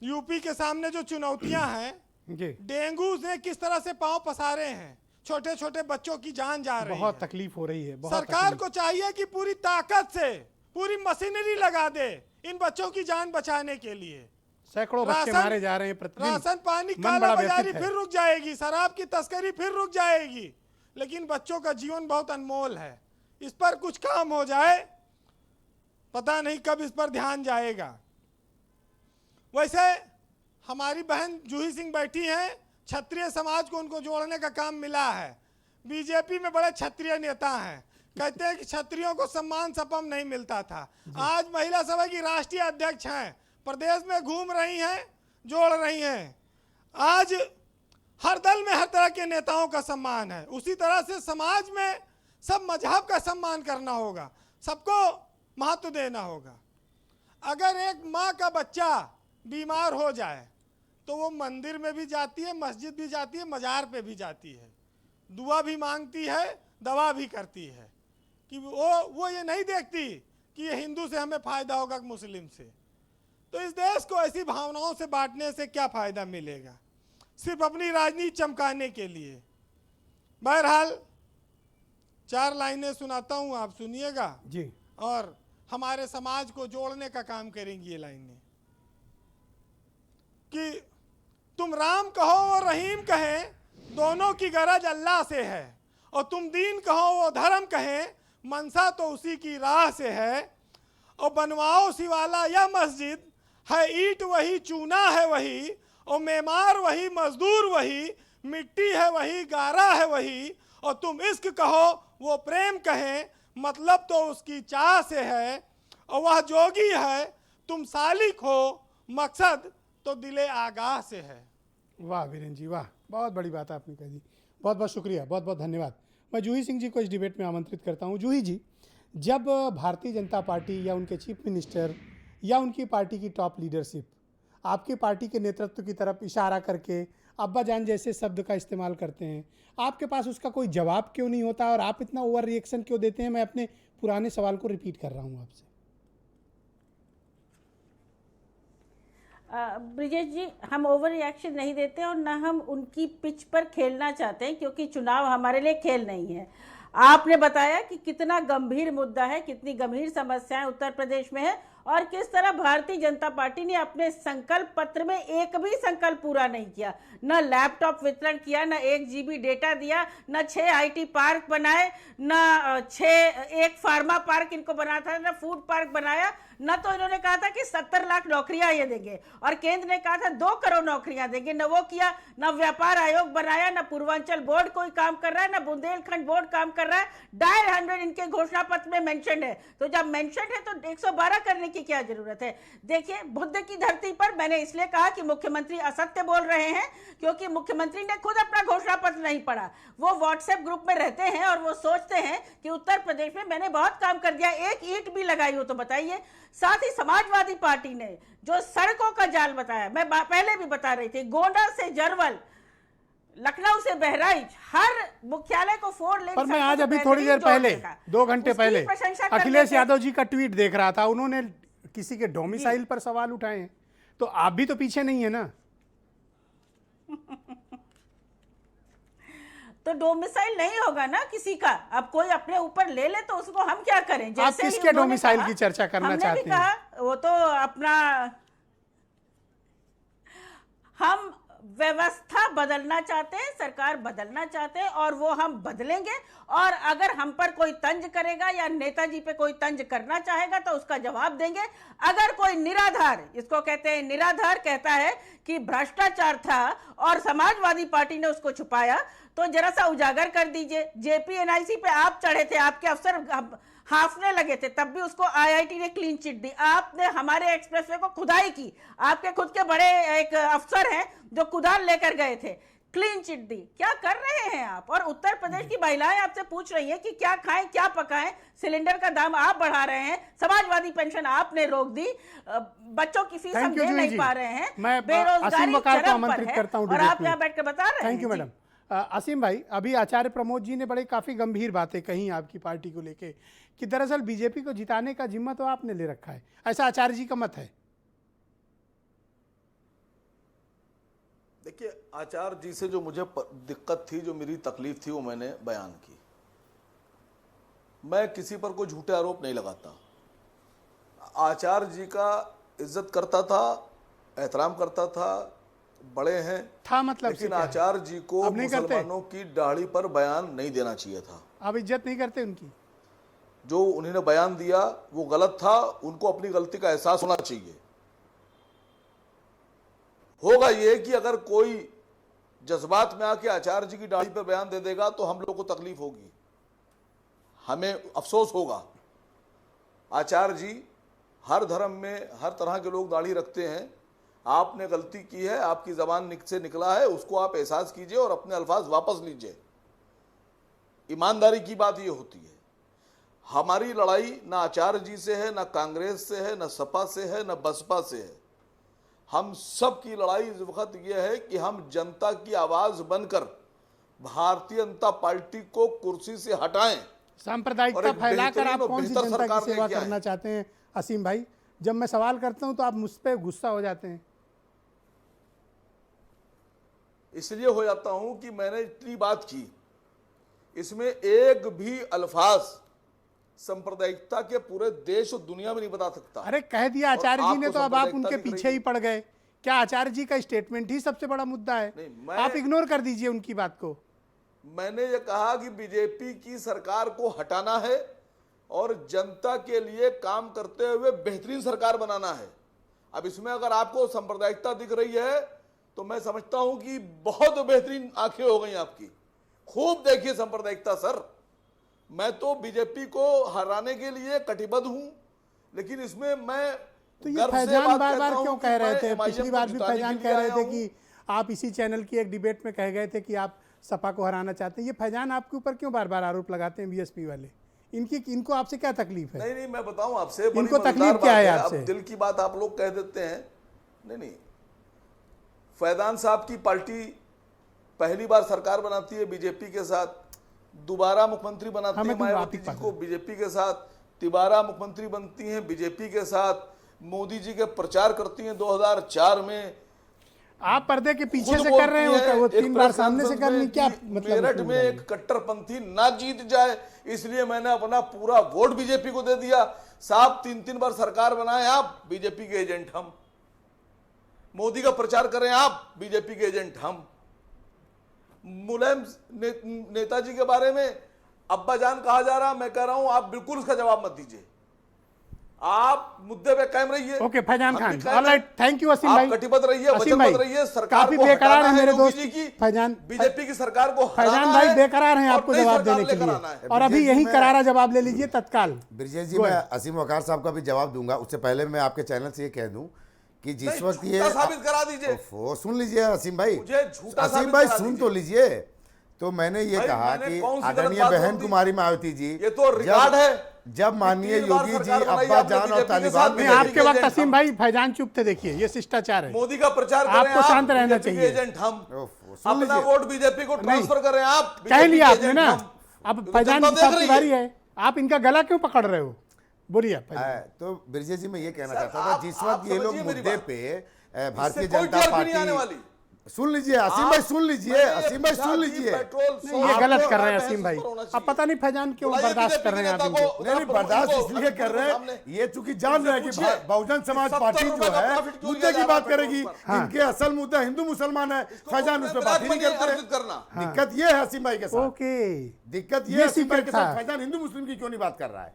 यूपी के सामने जो चुनौतियां हैं, डेंगू ने किस तरह से पांव पसारे हैं, छोटे छोटे बच्चों की जान जा रही है, बहुत तकलीफ हो रही है। सरकार को चाहिए कि पूरी ताकत से पूरी मशीनरी लगा दे इन बच्चों की जान बचाने के लिए। सैकड़ों बच्चे मारे जा रहे हैं प्रतिदिन। राशन पानी कालाबाजारी फिर रुक जाएगी, शराब की तस्करी फिर रुक जाएगी, लेकिन बच्चों का जीवन बहुत अनमोल है। इस पर कुछ काम हो जाए, पता नहीं कब इस पर ध्यान जाएगा। वैसे हमारी बहन जूही सिंह बैठी हैं, क्षत्रिय समाज को उनको जोड़ने का काम मिला है। बीजेपी में बड़े क्षत्रिय नेता हैं, कहते हैं कि क्षत्रियों को सम्मान सपम नहीं मिलता था। आज महिला सभा की राष्ट्रीय अध्यक्ष हैं, प्रदेश में घूम रही हैं, जोड़ रही हैं। आज हर दल में हर तरह के नेताओं का सम्मान है। उसी तरह से समाज में सब मजहब का सम्मान करना होगा, सबको महत्व देना होगा। अगर एक माँ का बच्चा बीमार हो जाए तो वो मंदिर में भी जाती है, मस्जिद भी जाती है, मजार पे भी जाती है, दुआ भी मांगती है, दवा भी करती है, कि वो ये नहीं देखती कि ये हिंदू से हमें फ़ायदा होगा कि मुस्लिम से। तो इस देश को ऐसी भावनाओं से बांटने से क्या फ़ायदा मिलेगा, सिर्फ अपनी राजनीति चमकाने के लिए। बहरहाल 4 लाइनें सुनाता हूँ, आप सुनिएगा जी, और हमारे समाज को जोड़ने का काम करेंगी ये लाइनें। कि तुम राम कहो और रहीम कहें, दोनों की गरज अल्लाह से है, और तुम दीन कहो वो धर्म कहें, मनसा तो उसी की राह से है। और बनवाओ शिवाला या मस्जिद, है ईंट वही, चूना है वही, और मेमार वही, मजदूर वही, मिट्टी है वही, गारा है वही। और तुम इश्क कहो वो प्रेम कहें, मतलब तो उसकी चाह से है, और वह जोगी है। तुम सालिक हो, मकसद तो दिले आगाह से है। वाह वीरेन जी, वाह, बहुत बड़ी बात आपने कह दी। बहुत बहुत शुक्रिया, बहुत बहुत धन्यवाद। मैं जूही सिंह जी को इस डिबेट में आमंत्रित करता हूँ। जूही जी, जब भारतीय जनता पार्टी या उनके चीफ मिनिस्टर या उनकी पार्टी की टॉप लीडरशिप आपकी पार्टी के नेतृत्व की तरफ इशारा करके अब्बा जान जैसे शब्द का इस्तेमाल करते हैं, आपके पास उसका कोई जवाब क्यों नहीं होता और आप इतना ओवर रिएक्शन क्यों देते हैं? मैं अपने पुराने सवाल को रिपीट कर रहा हूँ आपसे। ब्रिजेश जी, हम ओवर रिएक्शन नहीं देते और ना हम उनकी पिच पर खेलना चाहते हैं, क्योंकि चुनाव हमारे लिए खेल नहीं है। आपने बताया कि कितना गंभीर मुद्दा है, कितनी गंभीर समस्याएं उत्तर प्रदेश में है, और किस तरह भारतीय जनता पार्टी ने अपने संकल्प पत्र में एक भी संकल्प पूरा नहीं किया। न लैपटॉप वितरण किया, न 1 GB डेटा दिया, न 6 IT पार्क बनाए, न 1 फार्मा पार्क इनको बना था, न फूड पार्क बनाया, न तो इन्होंने कहा था कि 70 लाख नौकरियां ये देंगे, और केंद्र ने कहा था 2 करोड़ नौकरियां देंगे। न वो किया, न व्यापार आयोग बनाया, न पूर्वांचल बोर्ड कोई काम कर रहा है, न बुंदेलखंड बोर्ड काम कर रहा है। 150 इनके घोषणा पत्र में मेंशन है, तो जब मेंशन है तो 112 करने की की क्या जरूरत है? देखिए, बुद्ध की धरती पर मैंने इसलिए कहा कि मुख्यमंत्री असत्य बोल रहे हैं क्योंकि मुख्यमंत्री ने खुद अपना घोषणा पत्र नहीं पढ़ा। वो व्हाट्सएप ग्रुप में रहते हैं और वो सोचते हैं कि उत्तर प्रदेश में मैंने बहुत काम कर दिया, एक ईंट भी लगाई हो तो बताइए। साथ ही समाजवादी पार्टी ने जो सड़कों का जाल बताया, मैं पहले भी बता रही थी, गोंडा से जरवल, लखनऊ से बहराइच, हर मुख्यालय को 4 लेन। पर मैं आज अभी थोड़ी देर पहले 2 घंटे पहले अखिलेश यादव जी का ट्वीट देख रहा था, उन्होंने किसी के डोमिसाइल पर सवाल उठाए हैं, तो आप भी तो पीछे नहीं है ना। तो डोमिसाइल नहीं होगा ना किसी का, अब कोई अपने ऊपर ले ले तो उसको हम क्या करें? आप किसके डोमिसाइल की चर्चा करना चाहते हैं? वो तो अपना, हम व्यवस्था बदलना चाहते हैं, सरकार बदलना चाहते हैं और वो हम बदलेंगे। और अगर हम पर कोई तंज करेगा या नेताजी पे कोई तंज करना चाहेगा तो उसका जवाब देंगे। अगर कोई निराधार, इसको कहते हैं निराधार, कहता है कि भ्रष्टाचार था और समाजवादी पार्टी ने उसको छुपाया, तो जरा सा उजागर कर दीजिए। जेपीएनआईसी पे आप चढ़े थे, आपके अफसर हाफने लगे थे, तब भी उसको आईआईटी ने क्लीन चिट दी। आपने हमारे एक्सप्रेसवे को खुदाई की, आपके खुद के बड़े एक अफसर हैं जो कुदाल लेकर गए थे, क्लीन चिट दी। क्या कर रहे हैं आप? और उत्तर प्रदेश की महिलाएं आपसे पूछ रही हैं कि क्या खाएं क्या पकाएं, सिलेंडर का दाम आप बढ़ा रहे हैं, समाजवादी पेंशन आपने रोक दी, बच्चों की फीस हम दे नहीं पा रहे हैं, बेरोजगारी चरम पर है और आप यहाँ बैठकर बता रहे हैं। Thank you madam. असीम भाई, अभी आचार्य प्रमोद जी ने बड़े काफ़ी गंभीर बातें कही आपकी पार्टी को लेके कि दरअसल बीजेपी को जिताने का जिम्मा तो आपने ले रखा है, ऐसा आचार्य जी का मत है। देखिए, आचार्य जी से जो मुझे दिक्कत थी, जो मेरी तकलीफ थी, वो मैंने बयान की। मैं किसी पर कोई झूठे आरोप नहीं लगाता। आचार्य जी का इज्जत करता था, एहतराम करता था, बड़े हैं था, मतलब लेकिन आचार्य जी को मुसलमानों की दाढ़ी पर बयान नहीं देना चाहिए था। आप इज्जत नहीं करते उनकी? जो उन्होंने बयान दिया वो गलत था, उनको अपनी गलती का एहसास होना चाहिए। होगा ये कि अगर कोई जज्बात में आके आचार्य जी की दाढ़ी पर बयान दे देगा तो हम लोग को तकलीफ होगी, हमें अफसोस होगा। आचार्य जी, हर धर्म में हर तरह के लोग दाढ़ी रखते हैं। आपने गलती की है, आपकी जबान से निकला है, उसको आप एहसास कीजिए और अपने अल्फाज वापस लीजिए। ईमानदारी की बात ये होती है। हमारी लड़ाई ना आचार्य जी से है, ना कांग्रेस से है, ना सपा से है, ना बसपा से है। हम सब की लड़ाई इस वक्त यह है कि हम जनता की आवाज बनकर भारतीय जनता पार्टी को कुर्सी से हटाएं। सांप्रदायिकता फैलाकर आप कौन सी जनता की सेवा करना चाहते हैं असीम भाई? जब मैं सवाल करता हूं तो आप मुझ पर गुस्सा हो जाते हैं। इसलिए हो जाता हूं कि मैंने इतनी बात की, इसमें एक भी अल्फाज सांप्रदायिकता के पूरे देश और दुनिया में नहीं बता सकता। अरे कह दिया आचार्य जी ने, तो अब आप उनके पीछे ही पड़ गए। क्या आचार्य जी का स्टेटमेंट ही सबसे बड़ा मुद्दा है? आप इग्नोर कर दीजिए उनकी बात को। मैंने ये कहा कि बीजेपी की सरकार को हटाना है और जनता के लिए काम करते हुए बेहतरीन सरकार बनाना है। अब इसमें अगर आपको सांप्रदायिकता दिख रही है तो मैं समझता हूं कि बहुत बेहतरीन आंखें हो गई आपकी। खूब देखिए सांप्रदायिकता सर। मैं तो बीजेपी को हराने के लिए कटिबद्ध हूं, लेकिन इसमें मैं तो ये फैजान बार बार क्यों कह रहे थे? पिछली बार भी फैजान कह रहे थे कि आप इसी चैनल की एक डिबेट में कह गए थे कि आप सपा को हराना चाहते हैं। ये फैजान आपके ऊपर क्यों बार बार आरोप लगाते हैं बीएसपी वाले? इनको आपसे क्या तकलीफ है? नहीं, मैं बताऊं आपसे, इनको तकलीफ क्या है आपसे? दिल की बात आप लोग कह देते हैं। नहीं, फैजान साहब की पार्टी पहली बार सरकार बनाती है बीजेपी के साथ, दोबारा मुख्यमंत्री बनाती है मायावती जी को बीजेपी के साथ, तिबारा मुख्यमंत्री बनती हैं बीजेपी के साथ, मोदी जी के प्रचार करती हैं 2004 में। आप पर्दे के पीछे से कर रहे हैं, वो 3 बार सामने से करनी क्या मतलब? मेरठ में एक कट्टरपंथी ना जीत जाए इसलिए मैंने अपना पूरा वोट बीजेपी को दे दिया। साहब 3-3 बार सरकार बनाए आप, बीजेपी के एजेंट हम। मोदी का प्रचार करें आप, बीजेपी के एजेंट हम। मुलायम नेताजी के बारे में अब्बा जान कहा जा रहा, मैं कह रहा हूं आप बिल्कुल उसका जवाब मत दीजिए। आप मुद्दे पे कायम रहिए। ओके फैजान हम खान, भी कायम ऑलराइट, थैंक यू असीम भाई। आप कटिबद्ध रहिए, असीम भाई, वचनबद्ध रहिए। सरकार काफी को बेकरार हटाना है मेरे योगी दोस्त जी की, फैजान, बीजेपी की सरकार को फैजान हटाना भाई है बेकरार हैं और आपको नई जवाब सरकार देने के लेकर लिए, आना है। और अभी ब्रिजेश जी, यही मैं- करारा जवाब ले लीजिए तत्काल। ब्रिजेश जी, मैं असीम वकार साहब का भी जवाब दूंगा, उससे पहले मैं आपके चैनल से ये कह दूं कि जिस वक्त ये झूठा साबित करा दीजिए। ओफो, सुन लीजिए असीम भाई, मुझे झूठा असीम साबित भाई करा सुन दीजिए। तो लीजिए। तो मैंने ये भाई, कहा मैंने कि कौन सी गलत आदरणीय बात बहन बोल दी? कुमारी मायावती जी, ये तो रिकॉर्ड है। जब माननीय 3 बार योगी जी, सरकार बनाई अब्बा आपने जान और बीजेपी के तालिबान साथ में नहीं, बीजेपी आपके वक्त एजेंट असीम हम। भाई फैजान चुप थे, देखिए ये शिष्टाचार है। मोदी का प्रचार कर रहे आपको हैं आप, शांत रहना बीजेपी के चाहिए। एजेंट हम। ओफो, सुन अपना लीजिए। वोट बीजेपी को ट्रांसफर कर रहे हैं आप, कह बीजेपी लिया के आपने एजेंट ना, हम। अब तो फैजान जनता की देख साहब की रही बारी है, आप इनका गला क्यों पकड़ रहे हो? बोलिए फैजान। तो ब्रिजेश जी, मैं ये कहना सर, चाहता था, आप- जिस आप वक्त ये लोग समझिए मेरी मुद्दे बात। पे भारतीय इससे कोई जनता टीआरपी नहीं आने वाली। पार्टी, सुन लीजिए असीम भाई, सुन लीजिए असीम भाई, सुन लीजिए। नहीं, ये गलत कर रहे हैं असीम भाई। अब पता नहीं फैजान क्यों बर्दाश्त कर रहे हैं आप इनको। नहीं बर्दाश्त इसलिए कर रहे हैं, ये चूंकि जान रहे हैं कि बहुजन समाज पार्टी जो है मुद्दे की बात करेगी, इनके असल मुद्दा हिंदू मुसलमान है, फैजान उस पर बात ही नहीं करते। दिक्कत ये है असीम भाई के साथ, ओके, दिक्कत ये है असीम भाई के था। साथ, फैजान हिंदू मुस्लिम की क्यों नहीं बात कर रहा है,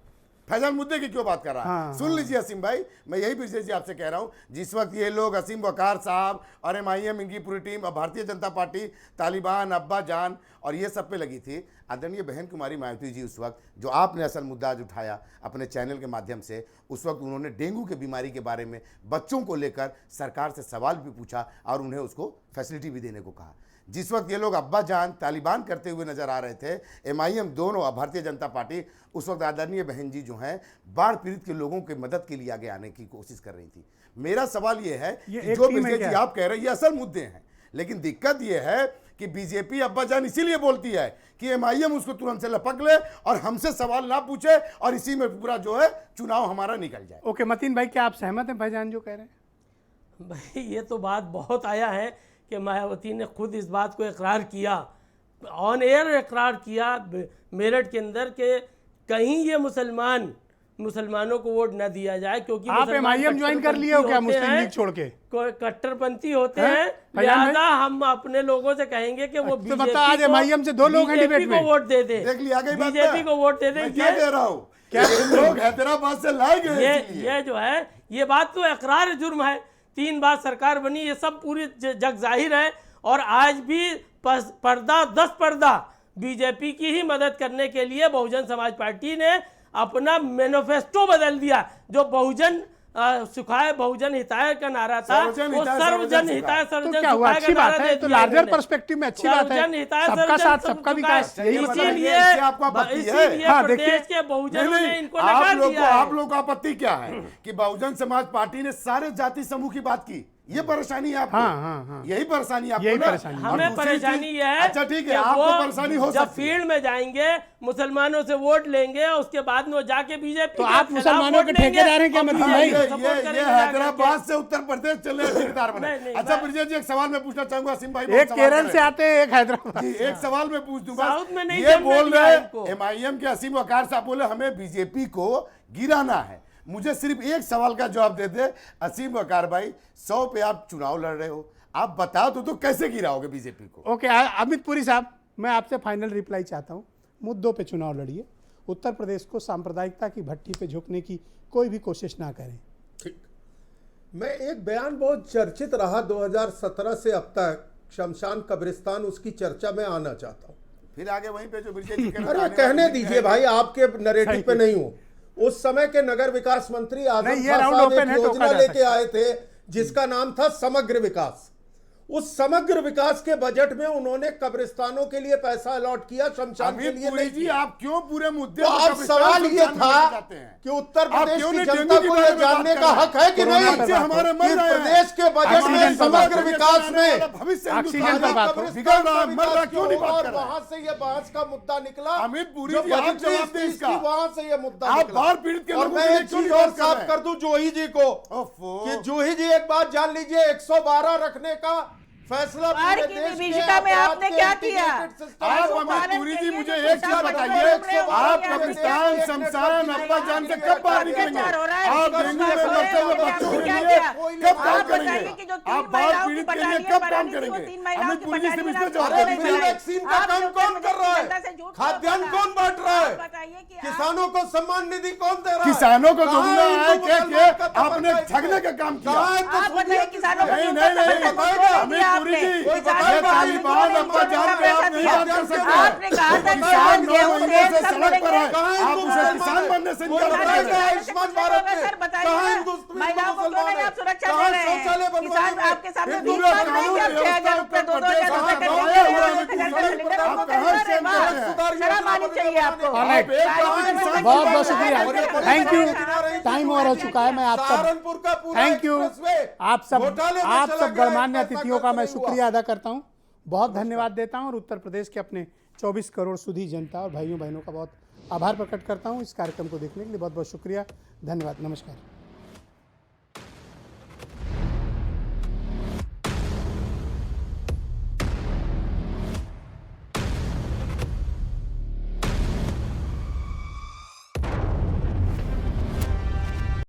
फैजान मुद्दे की क्यों बात कर रहा है। हाँ, सुन लीजिए असीम भाई, मैं यही ब्रिजेश जी आपसे कह रहा हूं, जिस वक्त ये लोग असीम वकार साहब और MIM इनकी पूरी टीम और भारतीय जनता पार्टी, तालिबान, अब्बा जान और ये सब पे लगी थी, आदरणीय बहन कुमारी मायावती जी उस वक्त जो आपने असल मुद्दा आज उठाया अपने चैनल के माध्यम से, उस वक्त उन्होंने डेंगू के बीमारी के बारे में बच्चों को लेकर सरकार से सवाल भी पूछा और उन्हें उसको फैसिलिटी भी देने को कहा। जिस वक्त ये लोग अब्बा जान तालिबान करते हुए नजर आ रहे थे, MIM दोनों और भारतीय जनता पार्टी, उस वक्त आदरणीय बहन जी जो हैं बाढ़ पीड़ित के लोगों की मदद के लिए आगे आने की कोशिश कर रही थी। मेरा सवाल ये है ये कि एक जो टीम है ब्रिजेश जी क्या? आप कह रहे हैं ये असल मुद्दे हैं, लेकिन दिक्कत ये है कि बीजेपी अब्बा जान इसीलिए बोलती है कि MIM उसको तुरंत से लपक ले और हमसे सवाल ना पूछे और इसी में पूरा जो है चुनाव हमारा निकल जाए। ओके मतीन भाई, क्या आप सहमत हैं फैजान जो कह रहे हैं? भाई ये तो बात बहुत आया है कि मायावती ने खुद इस बात को इकरार किया, ऑन एयर इकरार किया मेरठ के अंदर कि कहीं ये मुसलमानों को वोट न दिया जाए, क्योंकि आप MIM ज्वाइन कर लिए हो क्या मुस्लिम लीग छोड़ के? कट्टरपंथी होते हैं? हैं, फैजान भाई? लिहाजा हम अपने लोगों से कहेंगे कि वो तो मतलब आज MIM से 2 लोग हैं डिबेट में। को वोट दे दे, देख लिया गई बात बीजेपी है। को वोट दे दे। मैं क्या कह रहा हूँ, क्या लोग हैदराबाद से लाए गए इसलिए। ये जो है, ये बात तो इकरार जुर्म है। 3 बार सरकार बनी, ये सब पूरी जग जाहिर है। और आज भी पर्दा 10 पर्दा बीजेपी की ही मदद करने के लिए बहुजन समाज पार्टी ने अपना मैनिफेस्टो बदल दिया। जो बहुजन सुखाए बहुजन हिताय का नारा था, वो सर्वजन हिताय तो सर्वजन क्या हुआ? सुखाय अच्छी का नारा बात है, दे तो दिया लार्जर इन्होंने। पर्सपेक्टिव में अच्छी बात है, सर्वजन हिताय, सबका सर्वजन साथ सुख सबका सुखाय। विकास, यही बताइए, इसीलिए इससे आपको आपत्ति है? इसीलिए हाँ, प्रदेश देखिए। के बहुजनों ने इनको आप नकार लोग दिया को है। आप लोग को आपत्ति क्या है कि बहुजन समाज पार्टी ने सारे जाति समूह की बात की, ये परेशानी है आपको? हाँ। यही परेशानी है आपको यही ना? परेशानी है। और हमें दूसरी परेशानी चीज- ये है, अच्छा ठीक है, कि आपको वो परेशानी हो जब सकती है। फील्ड में जाएंगे मुसलमानों से वोट लेंगे, उसके बाद में वो जाके बीजेपी तो आप मुसलमानों के ठेकेदार हैं क्या मतीन भाई? ये हैदराबाद से उत्तर प्रदेश चले ठेकेदार बने। नहीं, अच्छा ब्रिजेश जी, एक सवाल मैं पूछना चाहूंगा असीम भाई, एक केरल से आते हैं, एक हैदराबाद। जी, एक सवाल मैं पूछ दूंगा। साउथ में नहीं ये जमने बोल दिया रहे इनको। MIM के असीम वकार साहब बोले हमें बीजेपी को गिराना है। मुझे सिर्फ एक सवाल का जवाब दे दे असीम वकार भाई, 100 पे आप चुनाव लड़ रहे हो, आप बताओ तो कैसे गिराओगे बीजेपी को? ओके अमित पुरी साहब, मैं आपसे फाइनल रिप्लाई चाहता हूँ। मुद्दों पे चुनाव लड़िए, उत्तर प्रदेश को सांप्रदायिकता की भट्टी पे झोंकने की कोई भी कोशिश ना करें। ठीक। मैं एक बयान बहुत चर्चित रहा 2017 से अब तक, शमशान कब्रिस्तान, उसकी चर्चा में आना चाहता हूँ। फिर आगे वहीं पे जो ब्रिजेश जी कह रहे हैं, अरे आने कहने वाली दीजिए भाई, आपके नरेटिव पे नहीं हूँ। उस समय के नगर विकास मंत्री आजम नहीं, ये खान राउंड साहब ओपन एक है, टोका योजना जा लेके सकता आए थे जिसका नाम था समग्र विकास। उस समग्र विकास के बजट में उन्होंने कब्रिस्तानों के लिए पैसा अलॉट किया, शमशान के अमित लिए पुरी नहीं जी, किया। आप क्यों पूरे मुद्दे तो पर अब कब्रिस्तान सवाल ये शमशान था में जाते हैं? कि उत्तर आप प्रदेश क्यों की नहीं जनता डेंगू के को बारे यह में बात जानने कर का रहे हैं? हक है कि कोरोना नहीं से हमारे मर कि रहे हैं। प्रदेश के बजट में ऑक्सीजन पर बात समग्र विकास में भविष्य ऑक्सीजन पर बात हो। बिगड़ रहा है, मर रहा है, क्यों नहीं बात और कर रहे हैं? वहां से ये बहस का मुद्दा निकला। अमित पुरी जो जी, आप बजट जवाब दें थी, इसका। वहां से ये मुद्दा आप निकला। बाढ़ पीड़ित के और लोगों मैं के लिए एक क्यों चीज नहीं और बात कर रहे साफ हैं? कर दूं जोही जी को ओफो। कि जोही जी एक बात जान लीजिए, 112 रखने का फैसला बाढ़ पूरे की देश के विभीषिका में अपराध आपने के क्या integrated किया? system आप को अमित भारत पुरी के जी लिए मुझे जो एक चीज किसान बताइए, मजदूर आप हैं, कब्रिस्तान शमशान अब्बा जान से कब बाहर निकलेंगे? अत्याचार हो रहा है, आप बीच डेंगू में में मरते हुए आपने बच्चों के क्या लिए किया? कब काम आप करेंगे? बताइए कि जो तीन आप बाढ़ महिलाओं की पीड़ित के लिए बटालियन कब बनानी काम थी, वो करेंगे? तीन महिलाओं अमित की पुरी जी से बटालियन इसमें आप जवाब क्यों दीजिए। नहीं बनाई? वैक्सीन का आपने काम उत्तर कौन कर रहा प्रदेश की जनता से है? झूठ क्यों खाद्यान्न बोला? कौन बांट रहा आप है? बताइए कि आप- किसानों को सम्मान निधि कौन दे रहा है? किसानों को कहाँ दुगना है है हिंदू कह मुसलमान का के आपने तफरका ठगने का काम किया। कहाँ है आप बताइए किसानों को नहीं, न्यूनतम नहीं, नहीं, समर्थन बताएगा। मूल्य अमित दिया पुरी आपने। जी, कोई किसानों ये को तालिबान आंदोलन अब्बा जान का पे पैसा आप नहीं दिया। बात कर सकते। आपने कहा था कि किसान हम 9 गेहूं महीने से तेल सब सड़क पर है, मिलेंगे। आप उसे किसान बनने से कोई इनकार कर बताएगा रहे हैं। आयुष्मान भारत में सर बताइए कहाँ ना, हिंदुस्तानी महिलाओं को क्यों नहीं आप सुरक्षा दे कहाँ रहे हैं? शौचालय बनवाने किसान में? आपके सामने हिंदू बीच का बात नहीं कानून कि आप 6,000 रुपए, 2,000 रुपए कहाँ करेंगे, है? और कहाँ 1,000 है? सिलेंडर आप को कहाँ खरीद रहे हैं। से वाह, हैं? शर्म आनी चाहिए आपको। बहुत बहुत शुक्रिया, थैंक यू। टाइम ओवर हो चुका है। मैं आप सब सहारनपुर का पूरा थैंक यू, एक्सप्रेसवे आप सब घोटाले में चला गया, गणमान्य एक पैसा अतिथियों का खर्च मैं नहीं हुआ। शुक्रिया अदा करता हूं, बहुत धन्यवाद देता हूं और उत्तर प्रदेश के अपने 24 करोड़ सुधी जनता और भाइयों बहनों का बहुत आभार प्रकट करता हूं। इस कार्यक्रम को देखने के लिए बहुत बहुत शुक्रिया, धन्यवाद, नमस्कार।